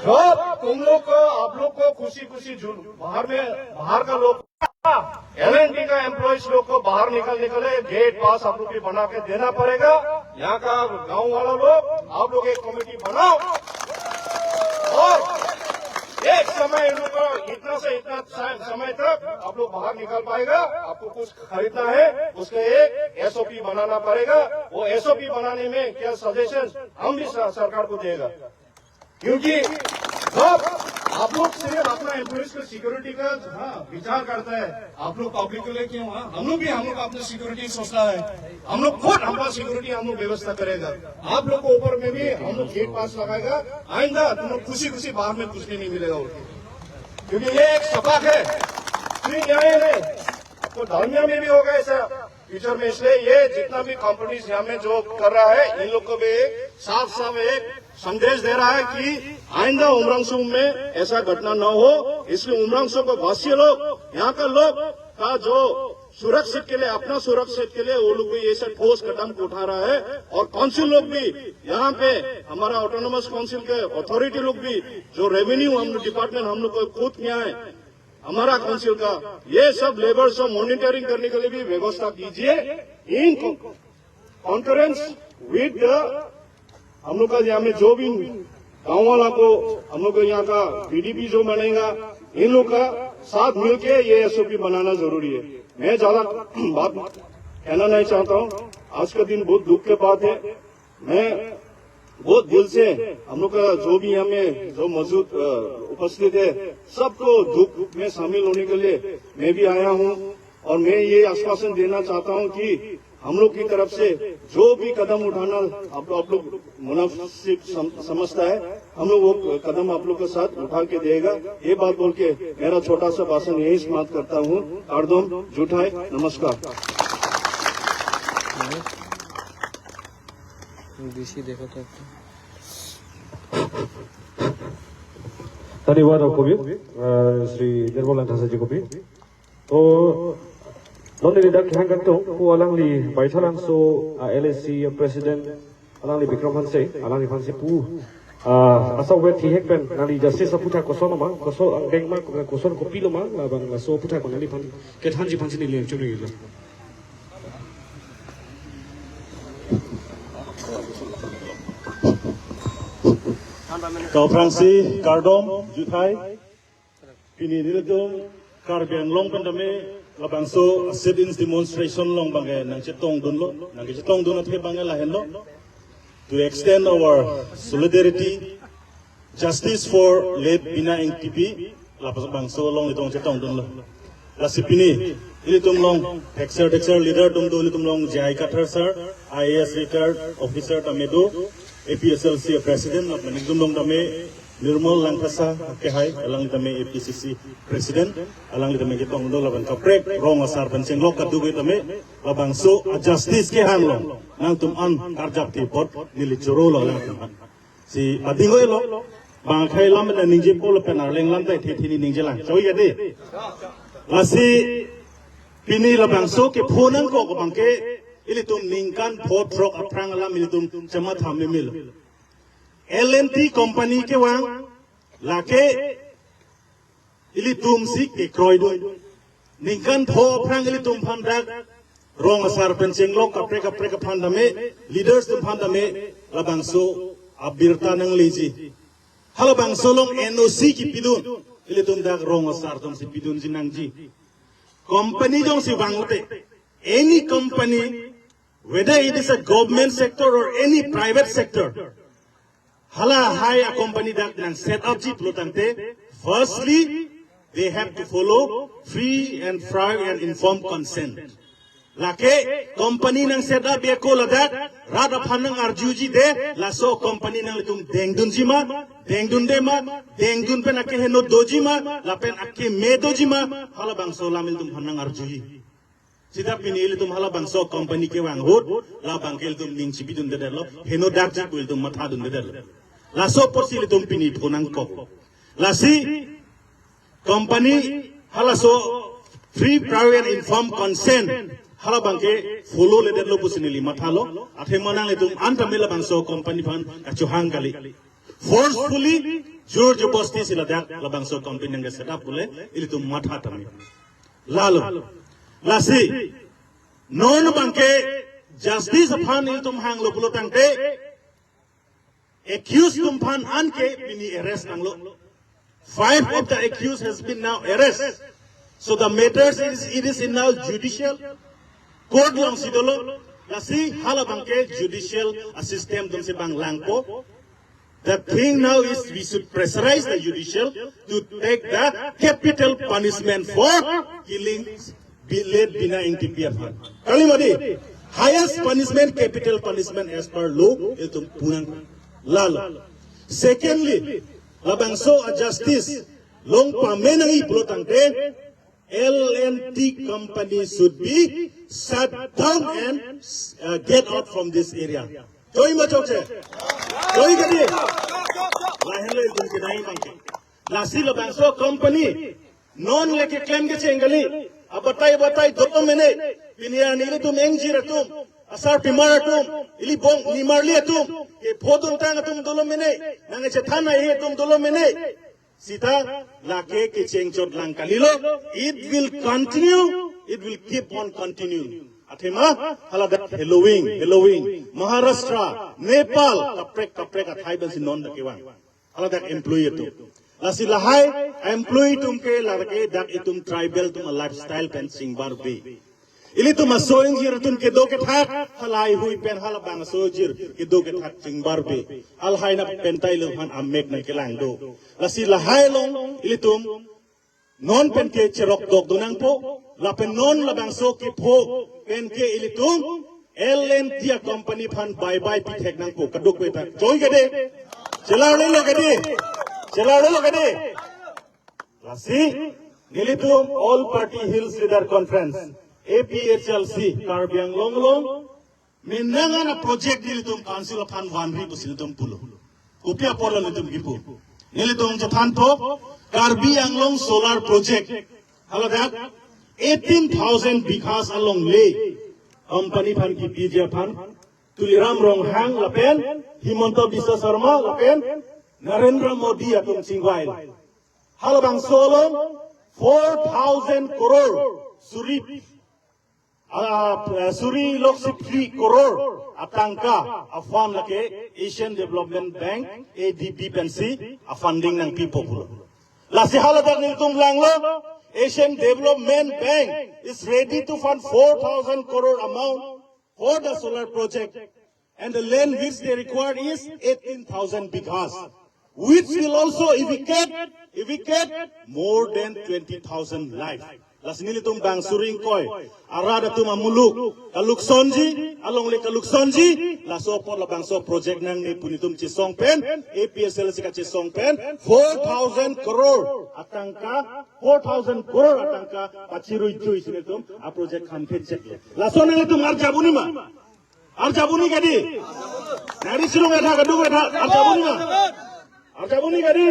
जब तुम लोग को आप लोग को खुशी खुशी बाहर का लोग LNT का एम्प्लॉइज लोग को बाहर निकलने के लिए गेट पास आप लोग भी बना के देना पड़ेगा। यहाँ का गांव वाला लोग आप लोग एक कमेटी बनाओ और एक समय इन लोग को इतना से इतना समय तक आप लोग बाहर निकल पाएगा। आपको कुछ खरीदना है उसके एक SOP बनाना पड़ेगा। वो SOP बनाने में क्या सजेशन हम भी सरकार को देगा क्योंकि जब आप लोग सिर्फ अपना एम्प्लॉइज को सिक्योरिटी का विचार करता है आप लोग पब्लिक के लिए क्यों हम लोग अपनी सिक्योरिटी सोचना है। हम लोग खुद हमारा सिक्योरिटी हम लोग व्यवस्था करेगा। आप लोग को ऊपर में भी हम लोग गेट पास लगाएगा। आइंदा तुम लोग खुशी खुशी बाहर में कुछ नहीं मिलेगा क्योंकि ये एक सबक है फिर न्याय है तो धर्मिया में भी होगा ऐसा फ्यूचर में। इसलिए ये जितना भी कंपनीज यहाँ में जो कर रहा है इन लोग को भी साफ साफ एक संदेश दे रहा है कि आइंदा उमरंगसू में ऐसा घटना न हो। इसलिए उमरंगसू को वासी लोग यहाँ का लोग का जो सुरक्षित के लिए, अपना सुरक्षित के लिए वो लोग भी ये सब ठोस कदम उठा रहा है। और काउंसिल लोग भी यहाँ पे, हमारा ऑटोनोमस काउंसिल के अथॉरिटी लोग भी, जो रेवेन्यू हम लोग डिपार्टमेंट हम लोग को खुद किया है, हमारा काउंसिल का, ये सब लेबर सब मॉनिटरिंग करने के लिए भी व्यवस्था कीजिए इन कॉन्फ्रेंस विद हम लोग का यहाँ में जो भी गाँव वाला को, हम लोग यहाँ का पीडीपी जो बनेगा, इन लोग का साथ मिलके ये एसओपी बनाना जरूरी है। मैं ज्यादा बात कहना नहीं चाहता हूँ। आज का दिन बहुत दुख के बात है। मैं बहुत दिल से हम लोग का जो भी यहाँ में जो मौजूद उपस्थित है, सबको दुख में शामिल होने के लिए मैं भी आया हूँ। और मैं ये आश्वासन देना चाहता हूँ कि हम लोग की तरफ से जो भी कदम उठाना आप लोग मुनासिब समझता है, हम लोग वो कदम आप लोग के साथ उठा के देगा। ये बात बोल के मेरा छोटा सा भाषण यही समाप्त करता हूँ। कार्दोम जुटाए, नमस्कार। देखो तो धन्यवाद आपको भी, श्री निर्मला ठाकुर जी को भी। तो Noni lidak kihang gantung pu alang li baitalang so LSC President alang li Bikram Hanse alang li Hanse pu asal wet hi hekpen nali justice putra koson ma koso angdeng ma koson kopi lo ma bang so putra bang li pan ket hanji pansi ni lem chuni lo. Kau Fransi Kardom Juthai Pini Nildo Karbian Long Pandame Labangso sit-ins demonstration long bange nang chetong dunlo nang chetong dunlo the bange lahenlo to extend our solidarity, justice for late Bina NTP labangso long itong chetong dunlo lasipini ilitum long texer leader dumdo ilitum long jai kathar sir IAS retired officer tamedo APSLC president of manigdum long tame Nirmal Langkasa Kehai alang tame APCC president alang tame kitong do laban kaprek rong asar pancing lok kadugi tame labang so justice ke hanglong nang tuman karjap ti pot nili choro lo lang tuman si adingo lo bang khai lam na ningje pol penar leng lam tai thi ni ningje lang choi yade asi pini labang so ke phonan ko ko bangke ilitum ningkan phot rok aprang lam ilitum chama thamme mil LNT company के वहाँ लाके इली तुम सी के क्रोइडो निकन थो अपना इली तुम फंडा रोंग असर पेंसिंग लोग कपड़े का फंडा में लीडर्स तुम फंडा में लबांगसो अबिरता नंग लीजी हलो बांगसो लोग NOC की पिदुन इली तुम दाग रोंग असर तुम सी पिदुन जी नंग जी company जों सी बांगते any company whether it is a government sector or any private sector Hala hire a company that can set up jeep lotante. Firstly, they have to follow free and fair and informed consent. Lake company nang set up be ko ladat rada phanang arjuji de laso company nang litum dengdun jima dengdun de ma dengdun pen akke heno doji ma lapen akke me doji ma hala bangso lamil tum phanang arjuji sida pinili tum hala bangso company ke wang hot la bangkel tum ning chibidun de lo heno dak ji kuil tum matha dun de lo laso porsi tum pini phonang ko lasi company hala so free private informed consent hala bangke follow le de lo pusinili mathalo athe manang le tum antamila bangso company fan achuhang kali forcefully jor jobasti sila dak la bangso company nge set up bole ili tum matha tami lalo lasi non bangke justice fan il tum hang lo pulo tangte accused tum fan anke bini arrest anglo 5 of the accused has been now arrested. So the matters it is in now judicial court long sidolo lasi hala bangke judicial system dum se bang langko. The thing now is we should pressurize the judicial to take the capital punishment for killing late Bina NTP. Kalimadi highest punishment, capital punishment as per law itu punang lalo. Secondly, labangso a justice long pamenangi protangte LNT company should be shut down and get out from this area. Joy machoche. Joy kadi. Lahenle dunke dai bangke. Lasi labangso company non leke claim ke chengali abatay dolo mene pinian ili tum engjir atum asar pimar atum ili bong nimarli atum ke phodun tang atum dolo mene nange chethana he atum dolo mene sita lake ke chengchot lang kalilo it will continue, it will keep on continuing. Athema halada Halloween Maharashtra Nepal kaprek athai ban sinon da kewang halada employee tu lasi lahai employee tum ke larke dak itum tribal tum lifestyle pen singbar be ili tum asoing jir tum ke do ke thak halai hui pen halabang so jir ke do ke thak singbar be al hai na pen tai lo han amek na ke lang do lasi lahai long ili tum non pen ke cherok dog dunang po la pen non labang so ke po pen ke ilitung LNT company fan bye pitek nang po kaduk pe tak joy gade celare lo gade lasi nilitung all party hills leader conference APHLC Karbiang Longlong minangan na project nilitung council of fan wanri po silitung pulo kopya polo nilitung gipo nilitung japan po Karbiang Long solar project haladak 18,000 bighas along lay company fan ki pija fan Tuliram Ronghang lapen Himanta Biswa Sarma lapen Narendra Modi atum singwail halabang solong 4,000 crore Suri Loksip 3 crore atangka afan lake Asian Development Bank ADB pensi a funding ng people lasi haladak niltung langlo Asian Development Bank is ready to fund 4,000 crore amount for the solar project, and the land which they require is 18,000 bighas, which will also evict more than 20,000 lives. Lasnili tum bang suring koi, arada tum amuluk, kaluksonji, along le kaluksonji, lasopor la bang so project nang ni punitum chisong pen, APSL sika chisong pen, 4,000 crore atangka, 4,000 crore atangka, pachiru ijo isinitum, a project campaign check. Lasonang itu arjabuni kadi, nari silung ada kadung ada arjabuni kadi,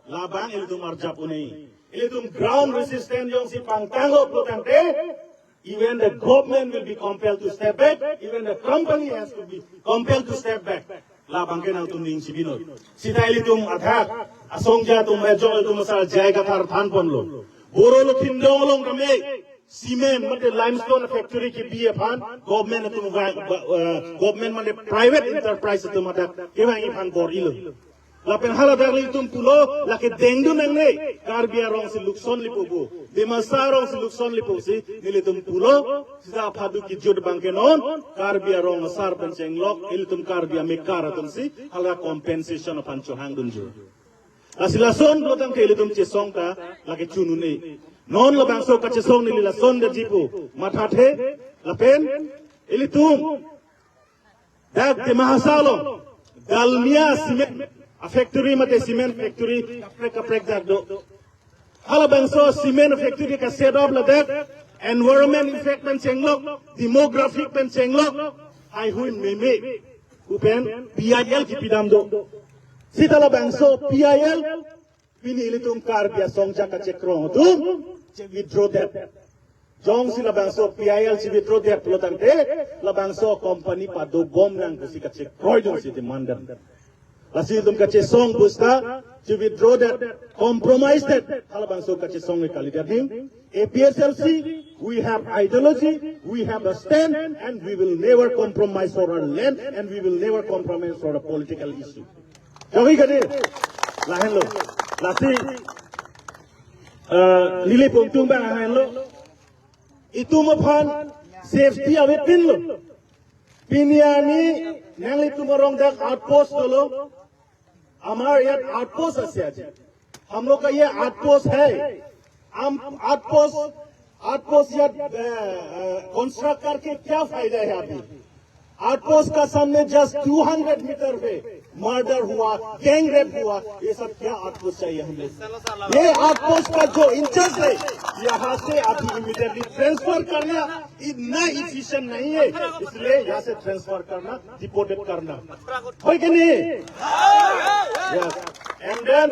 labang itu arjabuni. Ilitum ground resistant yung si pangtango plotante, even the government will be compelled to step back, even the company has to be compelled to step back. Labang ke nang tuning si Binoy. Sita ilitum athak, asongja tum medjo ilitum masal jayga thar than ponlo. Boro lo tindong long kami, cement mate limestone factory ki biye phan, government mate private enterprise tum adak, kewang iphan bor ilo. Lapen haladak litum pulo laki dengdu nangne Karbia rong si lukson lipubu Dimasa rong si lukson lipu si nilitum pulo sida phadu ki jud bangkenon Karbia rong asar pencenglok ilitum Karbia mekaratum si hala compensation of pancho hangdunju asilason lotang ke ilitum cesong ta laki chunune non labang so ka cesong ni lason de jipu mathathe lapen ilitum dak de mahasalo dalmia cement a factory mate cement factory kaprek do halabang so cement factory ka set up la that environment effect pen chenglok demographic pen chenglok ai huin meme upen PIL ki pidam do sitala bang so PIL pini ilitum Karbia songja ka chekrong tu withdraw that jong sila bang so PIL si withdraw that plotante la bang so company pa do bom nang si ka chekroy jong si demandan Lasi tum kache song busta to withdraw that, compromise that. Halabang so kache song kalidating. APSLC, we have ideology, we have a stand, and we will never compromise for our land, and we will never compromise for a political issue. Jogi kade, lahen lo. Lasi, lili pungtung bang lahen lo. Itu maphan safety awetin lo. Piniani nang itu morong dak outpost lo. हमारे यहाँ outpost है हम लोग का ये outpost है हम outpost या कंस्ट्रक्ट करके क्या फायदा है अभी आउटपोस्ट का सामने जस्ट 200 मीटर पे मर्डर हुआ गैंग रेप हुआ ये सब क्या आउटपोस्ट चाहिए हमें ये आउटपोस्ट का जो इंचार्ज है यहाँ से अभी इमीडिएटली ट्रांसफर करना इतना इफिशिएंट नहीं है इसलिए यहाँ से ट्रांसफर करना डिपोर्टेड करना है कि नहीं yes and then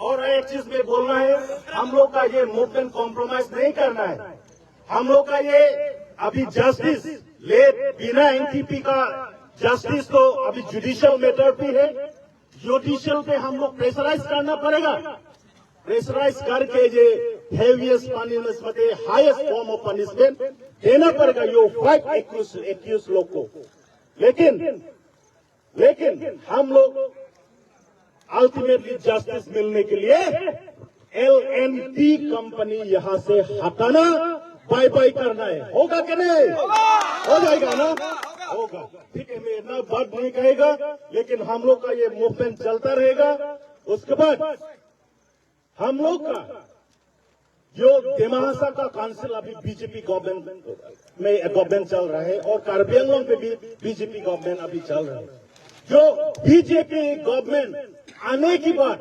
और एक चीज में बोलना है, हम लोग का ये मूवमेंट कॉम्प्रोमाइज नहीं करना है। हम लोग का ये अभी जस्टिस ले बिना एनटीपी का जस्टिस तो अभी जुडिशियल मैटर भी है। जुडिशियल पे हम लोग प्रेशराइज करना पड़ेगा। प्रेशराइज करके ये heaviest punishment, highest form of punishment देना पड़ेगा यो 5 एक्यूज लोग को। लेकिन हम लोग अल्टीमेटली जस्टिस मिलने के लिए LNT कंपनी यहां से हटाना, बाय बाय करना है। होगा कि नहीं? हो जाएगा ना? होगा। ठीक है, मैं इतना बात नहीं कहेगा, लेकिन हम लोग का ये मूवमेंट चलता रहेगा। उसके बाद हम लोग का जो दिमासा का काउंसिल अभी बीजेपी गवर्नमेंट चल रहा है और कार्बी आंगलोंग पे भी बीजेपी गवर्नमेंट अभी चल रहा है। जो बीजेपी गवर्नमेंट आने की बाद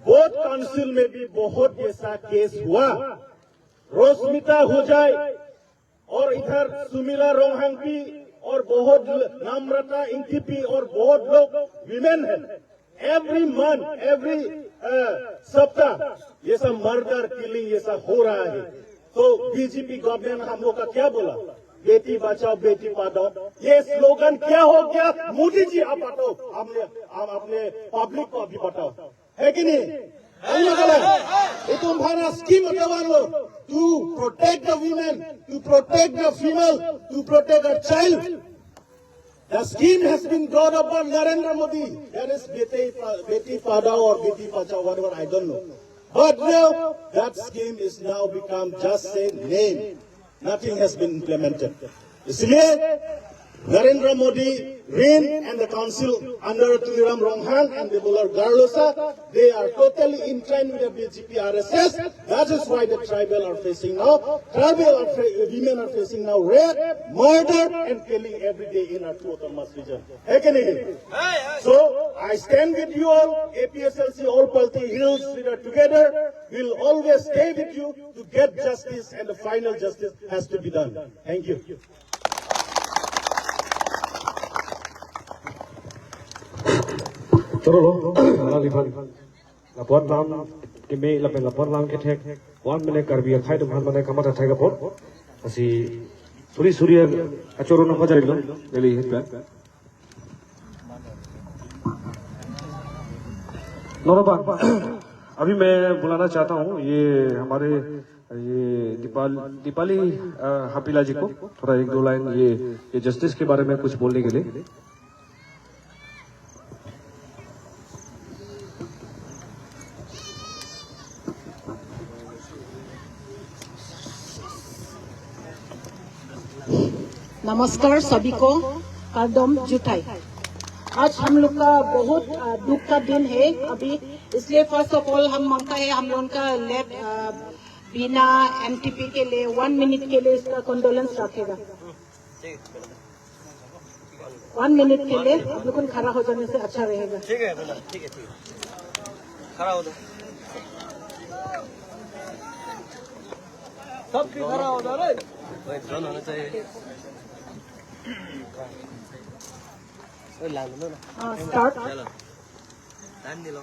बोर्ड काउंसिल में भी बहुत ऐसा केस हुआ। रोस्मिता हो जाए और इधर सुमिला रोहांगी और बहुत नम्रता इंटीपी और बहुत लोग विमेन है। एवरी मंथ, एवरी सप्ताह ये सब मर्डर किलिंग ये सब हो रहा है। तो बीजेपी गवर्नमेंट हम लोग का क्या बोला? बेटी बचाओ बेटी पढ़ाओ। ये स्लोगन क्या हो गया? मोदी जी आप बताओ, हम अपने पब्लिक को अभी बताओ, है कि नहीं? itu umpana scheme atawalo to protect the women, to protect the female, to protect a child. The scheme has been brought up by Narendra Modi. That is Beti Padhao or Beti Bachao, whatever, I don't know. But now that scheme is now become just a name. Nothing has been implemented. इसलिए Narendra Modi reign and the council under Tuliram Ronghan and the Bular Garlosa, they are totally entwined with the BJP RSS. That is why the tribal are facing now. Women are facing now rape, murder and killing every day in our two autonomous region. So I stand with you all, APSLC, all party hills leader together. We'll always stay with you to get justice, and the final justice has to be done. Thank you. Toro Lalifan Laport Lam Kimi Lapin Laport Lam Ketek 1 minute Karbi Kai to Hamana Kamata Tagaport Asi Suri Surya Achorona Fajarilo Really hit back नौरबा अभी मैं बुलाना चाहता हूँ ये हमारे ये दीपाली हापिला जी को थोड़ा 1-2 लाइन ये जस्टिस के बारे में कुछ बोलने के लिए। नमस्कार सभी को, करदम जुटाई। आज हम लोग का बहुत दुख का दिन है अभी, इसलिए फर्स्ट ऑफ ऑल हम मांगता है हम लोगों का लेफ्ट बिना एमटीपी के लिए 1 मिनट के लिए इसका कंडोलेंस रखेगा। 1 मिनट के लिए आप लोग खड़ा हो जाने से अच्छा रहेगा। ठीक है बोला, ठीक है खड़ा हो जाओ, सब खड़ा हो जाओ, ड्रोन होना चाहिए। स्टार्ट चलो टाइम नहीं लगा।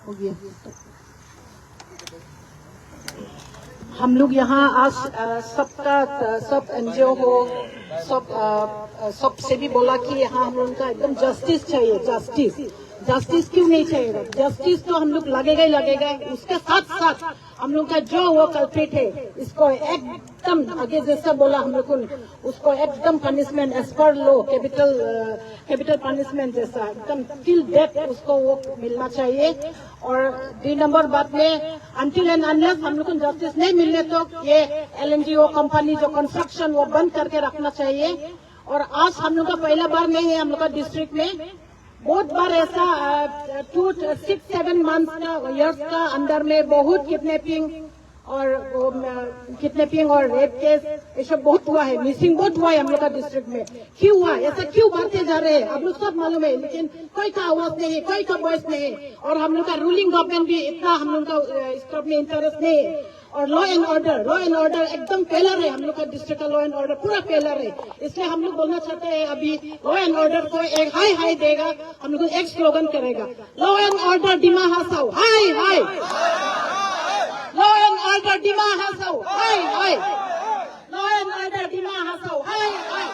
हो गया। हम लोग यहाँ आज सब एनजीओ हो सब से भी बोला कि यहाँ हम लोगों का एकदम जस्टिस चाहिए, जस्टिस। जस्टिस क्यों नहीं चाहिएगा? जस्टिस तो हम लोग लगेगा ही लगेगा। उसके साथ साथ हम लोग का जो वो कल्प्रिट है, इसको एकदम आगे जैसा बोला हम लोग को, उसको एकदम पनिशमेंट एज पर लो, कैपिटल पनिशमेंट जैसा एकदम टिल डेथ उसको वो मिलना चाहिए। और 2 नंबर बात में अनटिल एंड अनलेस हम लोग को जस्टिस नहीं मिलने तो ये LNG कंपनी जो कंस्ट्रक्शन वो बंद करके रखना चाहिए। और आज हम लोग का पहला बार नहीं है, हम लोग का डिस्ट्रिक्ट में बहुत बार ऐसा 6-7 मंथ का ईयर्स का अंदर में बहुत किडनैपिंग और रेप केस ये सब बहुत हुआ है, मिसिंग बहुत हुआ है हम लोग का डिस्ट्रिक्ट में। क्यों हुआ ऐसा, क्यों बढ़ते जा रहे हैं? आप लोग सब मालूम है, लेकिन कोई का आवाज नहीं है, कोई का वॉइस नहीं है। और हम लोग का रूलिंग गवर्नमेंट भी इतना हम लोग का इस तरफ में इंटरेस्ट नहीं है। और लॉ एंड ऑर्डर एकदम फेलर है, हम लोग का डिस्ट्रिक्ट का लॉ एंड ऑर्डर पूरा फेलर है। इसलिए हम लोग बोलना चाहते हैं अभी लॉ एंड ऑर्डर को एक हाई देगा, हम लोग एक स्लोगन करेगा, law and order Dima Hasao हाई हाई, law and order Dima Hasao हाई हाई, law and order Dima Hasao हाई हाई।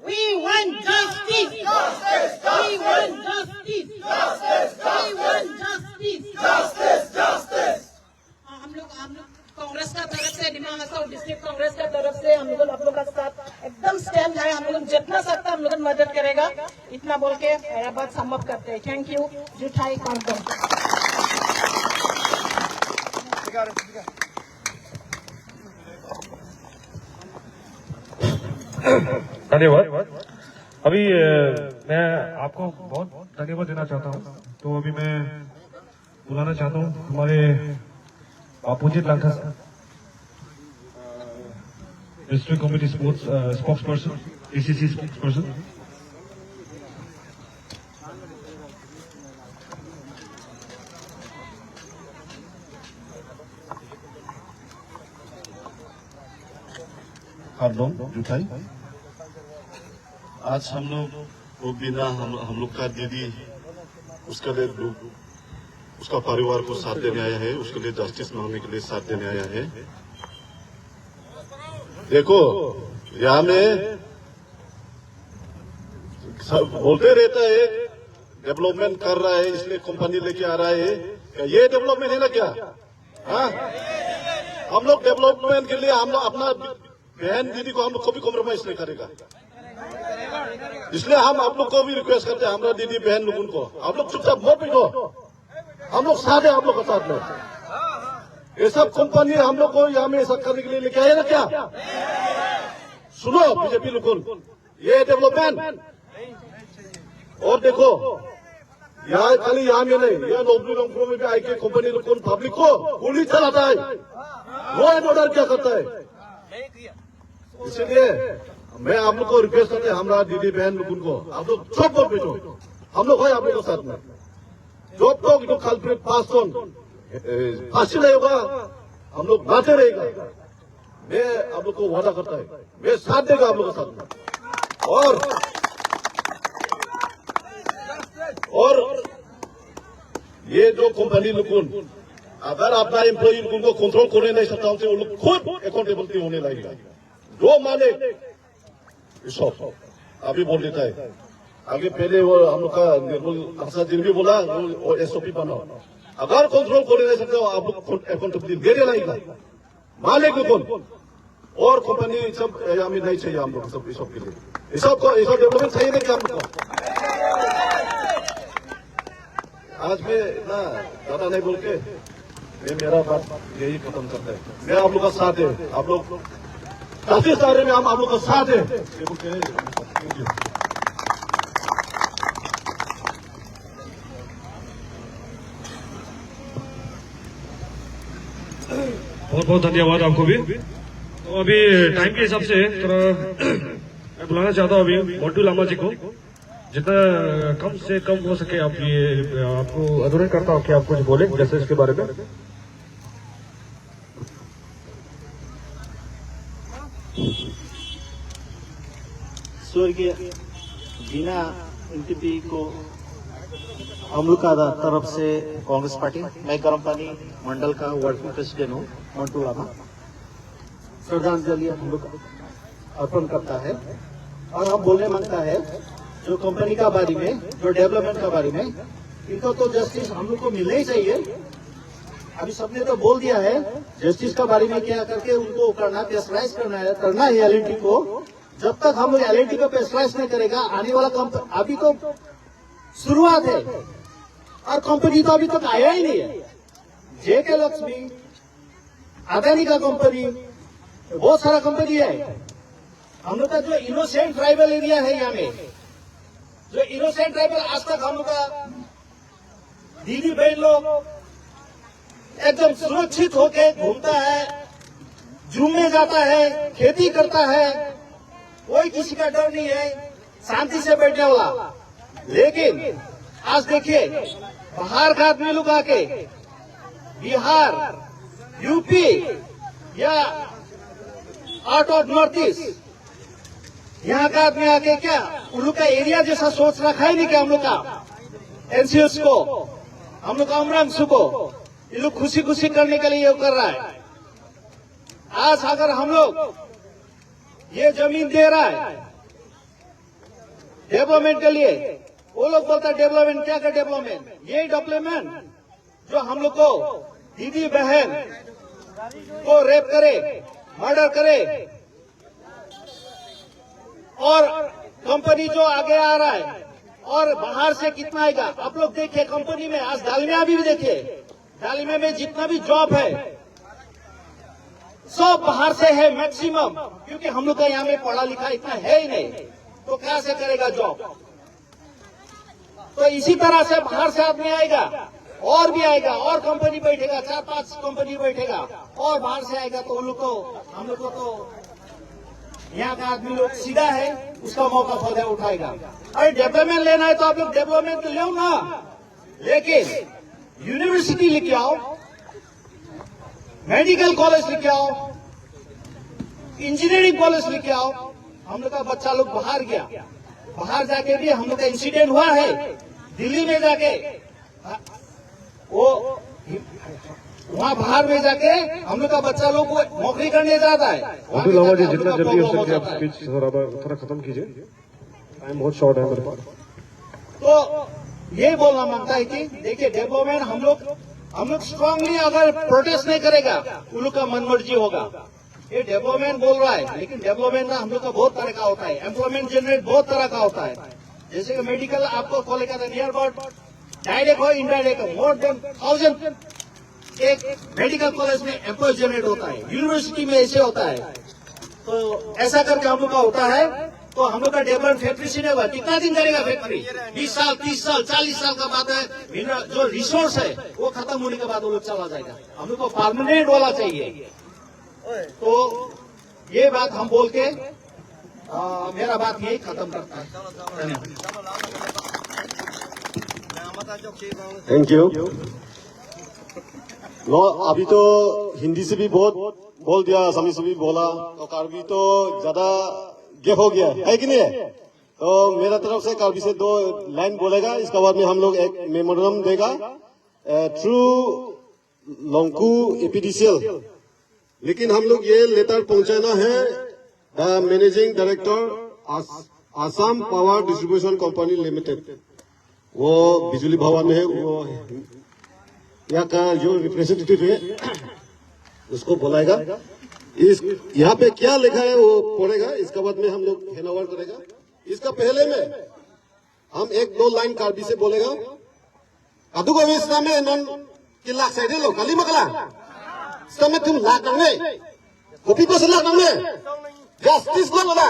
We want justice, we want justice, we want justice. हम लोग कांग्रेस का तरफ से, डिमा हासाओ डिस्ट्रिक्ट कांग्रेस का तरफ से हम लोग आप लोग का साथ एकदम स्टैंड है। हम लोग जितना सकता हम लोग मदद करेगा, इतना बोल के मेरा बात समाप्त करते हैं। Thank you. जुठाई कांडम। धन्यवाद। अभी मैं आपको बहुत धन्यवाद देना चाहता हूँ। तो अभी मैं बुलाना चाहता हूँ हमारे अपोजिट लाखा district committee spokesperson, ACC spokesperson. कार्डोम जुटाई। आज हम लोग वो बिना हम लोग का दीदी उसके लिए उसका परिवार को साथ देने आया है, उसके लिए जस्टिस मांगने के लिए साथ देने आया है। देखो यहाँ में सब बोलते रहता है डेवलपमेंट कर रहा है इसलिए कंपनी लेके आ रहा है, क्या ये डेवलपमेंट है ना? क्या हाँ, हम लोग डेवलपमेंट के लिए हम लोग अपना बहन दीदी को हम लोग कभी कॉम्प्रोमाइज नहीं करेगा। इसलिए हम आप लोग को भी रिक्वेस्ट करते हैं, हमारा दीदी बहन लोगों को, आप लोग चुपचाप मत बैठो, हम लोग साथ हैं आप लोग के साथ में। ये सब कंपनी हम लोग को यहाँ में ऐसा करने के लिए लेके आए ना? क्या सुनो बीजेपी लोग, ये डेवलपमेंट और देखो यहाँ खाली यहाँ में नहीं, यहाँ नौकरी नौकरों में भी आई के कंपनी लोग पब्लिक को गोली चलाता है, लॉ एंड ऑर्डर क्या करता है। इसलिए मैं आप लोग को रिक्वेस्ट करते हैं, हमारा दीदी बहन लोगों को आप लोग चुप मत बैठो, हम लोग है आप लोग के साथ में। जब तक जो कल्प्रिट फांसी नहीं होगा हम लोग बातें रहेगा। मैं आप लोग को वादा करता है, मैं साथ देगा आप लोग के साथ में। और ये जो कंपनी लोग अगर अपना एम्प्लॉई लोगों को कंट्रोल करने नहीं सकता उनसे वो लोग खुद अकाउंटेबिलिटी होने लगेगा। जो माने सब अभी बोल देता है, आगे पहले वो हम लोग का निर्मल हंसा जी भी बोला वो SOP बनाओ, अगर कंट्रोल कर नहीं सकते आप लोग अकाउंटेबिलिटी देने लगेगा, मालिक कौन और कंपनी सब हमें नहीं चाहिए हम लोग सब के लिए, ये सब डेवलपमेंट चाहिए नहीं क्या हम लोग को। आज मैं इतना ज्यादा नहीं बोल के मैं मेरा बात यही खत्म करता है। मैं आप लोग का साथ है, आप लोग काफी सारे में हम आप लोग का साथ है। बहुत बहुत धन्यवाद आपको भी। तो अभी टाइम के हिसाब से थोड़ा मैं बुलाना चाहता हूँ अभी मोटू लामा जी को, जितना कम से कम हो सके आप ये आपको अनुरोध करता हूँ कि आप कुछ बोले जैसे इसके बारे में। स्वर्गीय बीना NTP को हम लोग का तरफ से कांग्रेस पार्टी, मैं गर्म पानी मंडल का वर्किंग प्रेसिडेंट हूँ मंटू लामा, श्रद्धांजलि हम लोग अर्पण करता है। और हम बोलने मांगता है जो कंपनी का बारे में, जो डेवलपमेंट का बारे में, इनको तो जस्टिस हम लोग को मिलना ही चाहिए। अभी सबने तो बोल दिया है जस्टिस का बारे में क्या करके उनको करना, प्रेशराइज करना है एलएनटी को। जब तक हम लोग एलएनटी को प्रेशराइज नहीं करेगा, आने वाला अभी तो शुरुआत है और कंपनी तो अभी तक आया ही नहीं है। जेके लक्ष्मी, अदानी का कंपनी, बहुत सारा कंपनी है। हम लोग का जो इनोसेंट ट्राइबल एरिया है यहाँ में, जो इनोसेंट ट्राइबल आज तक हम लोग का दीदी बहन लोग एकदम सुरक्षित होके घूमता है, जूम में जाता है, खेती करता है, कोई किसी का डर नहीं है, शांति से बैठने वाला। लेकिन आज देखिए बाहर का आदमी लोग आके बिहार, यूपी या आउट ऑफ नॉर्थ ईस्ट यहाँ का आदमी आके क्या उन लोग का एरिया जैसा सोच रखा ही नहीं क्या हम लोग का एनसीएस को, हम लोग का अमरांशु को, ये लोग खुशी खुशी करने के लिए ये कर रहा है। आज अगर हम लोग ये जमीन दे रहा है डेवलपमेंट के लिए, वो लोग बोलता है डेवलपमेंट, क्या का डेवलपमेंट? ये डेवलपमेंट जो हम लोग को दीदी बहन को रेप करे, मर्डर करे और कंपनी जो आगे आ रहा है और बाहर से कितना आएगा आप लोग देखिए। कंपनी में आज डालमिया भी देखिए, डालमिया में जितना भी जॉब है सब बाहर से है मैक्सिमम, क्योंकि हम लोग का यहाँ में पढ़ा लिखा इतना है ही नहीं, तो कहां से करेगा जॉब? तो इसी तरह से बाहर से आदमी आएगा और भी आएगा और कंपनी बैठेगा, 4-5 कंपनी बैठेगा और बाहर से आएगा, तो उन लोग को, हम लोग को तो यहाँ का आदमी लोग सीधा है, उसका मौका फायदा उठाएगा। अरे डेवलपमेंट लेना है तो आप लोग डेवलपमेंट तो लो ना, लेकिन यूनिवर्सिटी लेके आओ, मेडिकल कॉलेज लेके आओ, इंजीनियरिंग कॉलेज लेके आओ। हम लोग का बच्चा लोग बाहर गया, बाहर जाके भी हम लोग का इंसिडेंट हुआ है दिल्ली में जाके, वो वहाँ बाहर में जाके हम लोग का बच्चा लोग नौकरी करने जाता है। अब्दुल अवाज जी, जितना जल्दी हो सके आप स्पीच थोड़ा खत्म कीजिए, टाइम बहुत शॉर्ट है मेरे पास। तो ये बोलना मांगता है कि देखिए डेवलपमेंट हम लोग स्ट्रांगली अगर प्रोटेस्ट नहीं करेगा उन लोग का मनमर्जी होगा। ये डेवलपमेंट बोल रहा है, लेकिन डेवलपमेंट ना हम लोग का बहुत तरह का होता है, एम्प्लॉयमेंट जनरेट बहुत तरह का होता है। जैसे कि मेडिकल आपको खोलेगा तो नियर अबाउट डायरेक्ट हो इनडायरेक्ट मोर देन 1000 एक मेडिकल कॉलेज में एम्प्लॉय जनरेट होता है, यूनिवर्सिटी में ऐसे होता है। तो ऐसा करके हम लोग का होता है, तो हम लोग का डेवलपमेंट फैक्ट्री से नहीं होगा। कितना दिन करेगा फैक्ट्री? 20 साल, 30 साल, 40 साल का बाद है, जो रिसोर्स है वो खत्म होने के बाद वो लोग चला जाएगा। हम लोग को परमानेंट वाला चाहिए। तो ये बात हम बोल के मेरा बात यही खत्म करता है। Thank you. नो, अभी तो हिंदी से भी बहुत बोल दिया, असमी से भी बोला, तो कार्बी तो ज्यादा गैप हो गया है कि नहीं है? तो मेरा तरफ से कार्बी से 2 लाइन बोलेगा, इसके बाद में हम लोग एक मेमोरेंडम देगा थ्रू लोंगकू एपीडीसीएल। लेकिन हम लोग ये लेटर पहुंचाना है the managing director Assam power distribution company limited, वो बिजली भवन में है, वो यहाँ का जो रिप्रेजेंटेटिव है उसको बुलाएगा। इस यहाँ पे क्या लिखा है वो पढ़ेगा, इसके बाद में हम लोग हैंड ओवर करेगा। इसका पहले में हम 1-2 लाइन कार्बी से बोलेगा। अदु को इस समय नन किला साइड लो कली मकला समय तुम ला करने कॉपी को से ला करने जस्टिस को बोला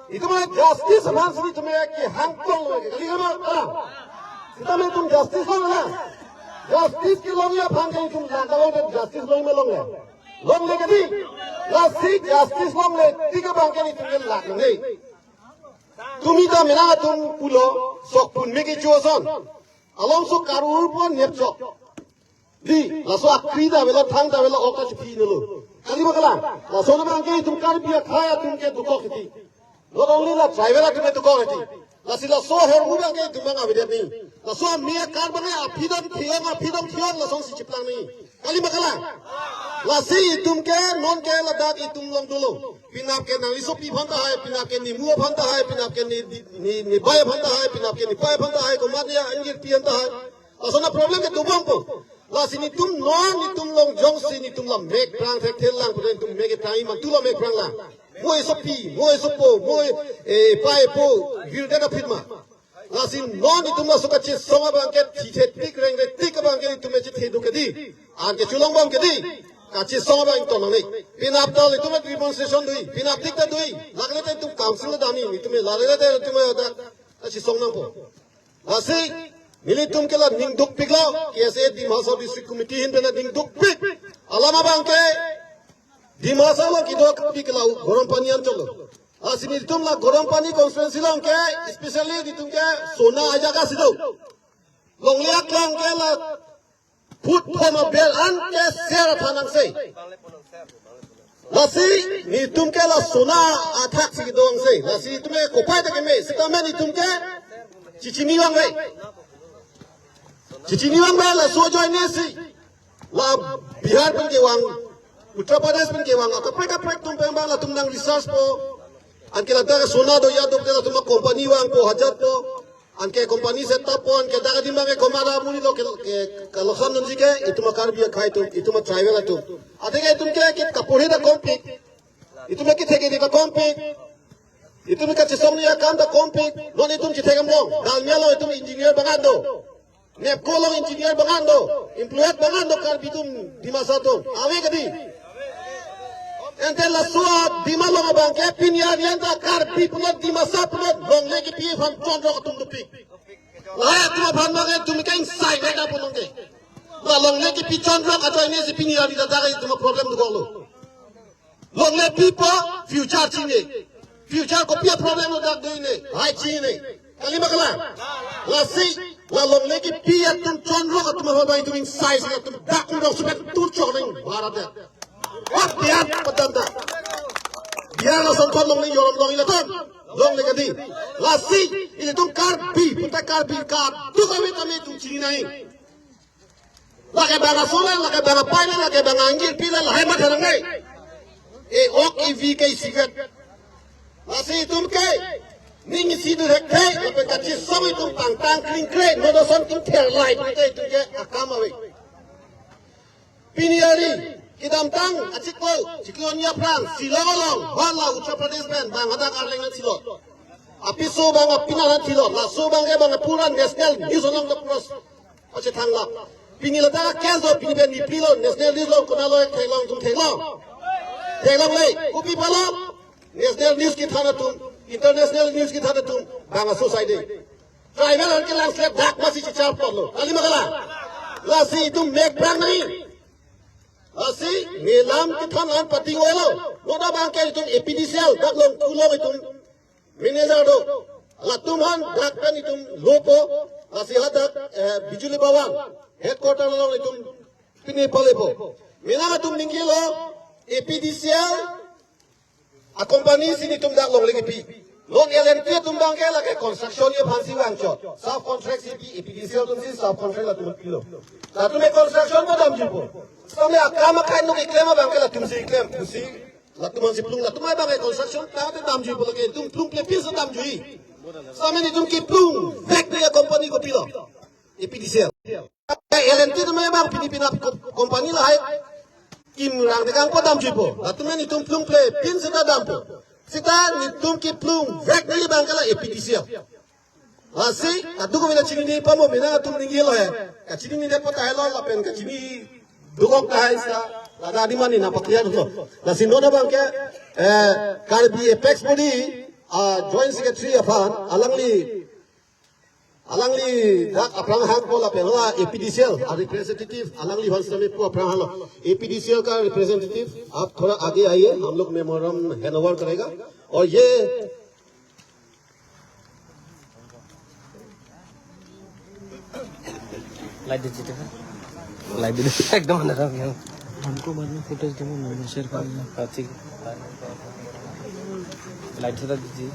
itu mah justice man sini tu mah ki hangtong lagi kali kan mah kita mah तुम justice lo ना justice के लोग या भांग गए तुम जानते हो justice लोग में लोग ले कभी लास्ट justice लोग ले ठीक है भांग के नहीं तुम लाग नहीं तुम ही तो मेरा तुम पुलो sok pun megi joson along so karur pun nepso di laso akri da bela thang da bela oka chupi nulu kali makala laso na bang ke तुम कर भी खाया तुम के दुखों की not only la driver के तो कौन है la sila so her मुझे के तुम ना बिदे नहीं la so मिया कार बने अफीदम थिया la so si चिपला नहीं कली makala la si तुम के नॉन के la दाग तुम लोग पिन आपके नालिसोपी भंता है, पिन आपके निमुआ भंता है, पिन आपके निबाय भंता है, पिन आपके निपाय भंता है, को मानिया अंजिर पियंता है। असना प्रॉब्लम के दुबंग को लासी नि तुम नो नि तुम लोग जोंग सी नि तुम ला मेक प्रांग थे थे लांग पुरे तुम मेके टाइम तू ला मेक प्रांग ला मोए सोपी मोए सोपो मोए पाए पो गिरदे ना फिरमा लासी नो नि तुम ला सुका चे सोंगा बांके ठीठे टिक रेंग रे टिक बांके नि तुम्हें चे थे दुके दी आके चुलोंग बांके दी काचे सोंगा बांग तो नहीं पिन आप तो ले तुम्हें डिमॉन्स्ट्रेशन दुई पिन आप टिक ता दुई लगले ते तुम काउंसिल ला दानी नि तुम्हें लाले ते तुम्हें अदा अच्छी सोंगना पो लासी मिली तुम के ला निंग दुख पिघलो कैसे दिमासा डिस्ट्रिक्ट कमिटी हिंद में निंग दुख पिघ अलामा बांके दिमासा लो की दो पिघला गरम पानी आन चलो आसी मिली तुम ला गरम पानी कॉन्फ्रेंस लो के स्पेशली दी तुम के सोना आजा का सिदो लोंगलिया क्लांग के ला फुट फॉर्म बेल अन के शेर फानंग से लासी मिली तुम के ला सोना अटैक सी दो अंग से लासी तुम्हें कोपाय तक में सिता में नी तुम के चिचिमी वांग वे चिचिनी वांग ला सोजो ने सी ला बिहार पन के वांग उत्तर प्रदेश पन के वांग कपड़े तुम पे ला तुम नंग रिसर्च को अनके लता का सोना दो या दो के तुम कंपनी वांग को हजार को अनके कंपनी से तब को अनके दागा दिमा के कोमारा मुनी लो के कलसन नंजी के इतुम कार भी खाई तुम इतुम ट्राइवल तुम आते के तुम के कपड़े दा कॉम्पिक इतुम के थे के दा कॉम्पिक इतुम का चिसोंग या काम दा कॉम्पिक लो ने तुम चिथे कम लो दालमिया लो तुम इंजीनियर बना दो ने kolong engineer bangando employee bangando kar bitum dimasa to awe kadi ente la soa dimalo bangke pinya rianta kar bi pulot dimasa pulot long legi pi fan chondro tum dupi la tuma bhan mage tum kain sai mega punonge la long legi pi chondro ka to ne si pinya ri da ga tuma problem do golo long le pipa future chine future ko pia problem do da doine hai chine kali makala la si la long legi pia tum chondro ka tum hobai tum size ka tum dakun do subet tu choning bharat ya what dia patanda dia la son long ni yorom long ila ton long le kadi la si ile tum kar bi puta kar bi ka tu ka me tame tum chini nahi la ke bana sola la ke bana pai la ke bana angil pila la hai ma tharangai e ok ev ke sigat la si tum ke ning si du hek thai pe ka chi soi tum tang tang kling kle no do son tum ther lai tum ke akam awe piniari kidam tang achiko chiklonia prang silolong bala uttar pradesh ben bang hada karleng na silo api so bang apina na silo la so bang ke bang pura national news olong da pura ache thangla pinila ta kenzo pini ben ni pilo national news lo konalo thailong tum thailong le upi bala national news ki thana tum international news की था तुम बांगा society tribal के landscape ढाक मसी चार पड़लो अली मगला लासी तुम make brand नहीं लासी मेलाम की था नान पति ओलो लोटा बांग के तुम एपीडीसीएल ढाक लोग कुलो में तुम मैनेजर दो ला तुम हन ढाक पे नहीं तुम लोपो लासी हाथ बिजुली बावान हेडक्वार्टर लोग नहीं तुम पिने पले पो मेला में तुम निकले लो APDCL a company sini tum dak long legi pi long LNT tum bang ke la ke construction ye phansi wang chot sub contract si pi EPDCL tum si sub contract la tum kilo la tum construction ko dam jipo same akama kai no claim bang ke la tum si claim tum si la tum si plung la tum bang ke construction ta te dam jipo la ke tum plung ple pi sa dam jui same ni tum ki plung factory company ko pilo EPDCL LNT tum bang Filipina company la hai kim rang degang ko dam jipo atume ni tum plung play pin sita dam po sita ni tum ki plung vek ni bang kala EPDCL asi atu ko mina chini ni pamo mina tum ningi lo hai ka chini ni depo ta lo la pen ka chini dugok ta hai sa ada di mani na pakya lo la sindo na bang ke karbi apex body joint secretary afan alangli dak aprang hang ko la pen la EPDCL representative alangli भाषा में को aprang hello EPDCL का representative आप थोड़ा आगे आइए हम लोग मेमोरम हैंडओवर करेगा और ये लाइट दीजिए लाइट दीजिए एकदम अंदर हमको बाद में फोटोज दो मैं शेयर करूंगा हां ठीक है लाइट से दीजिए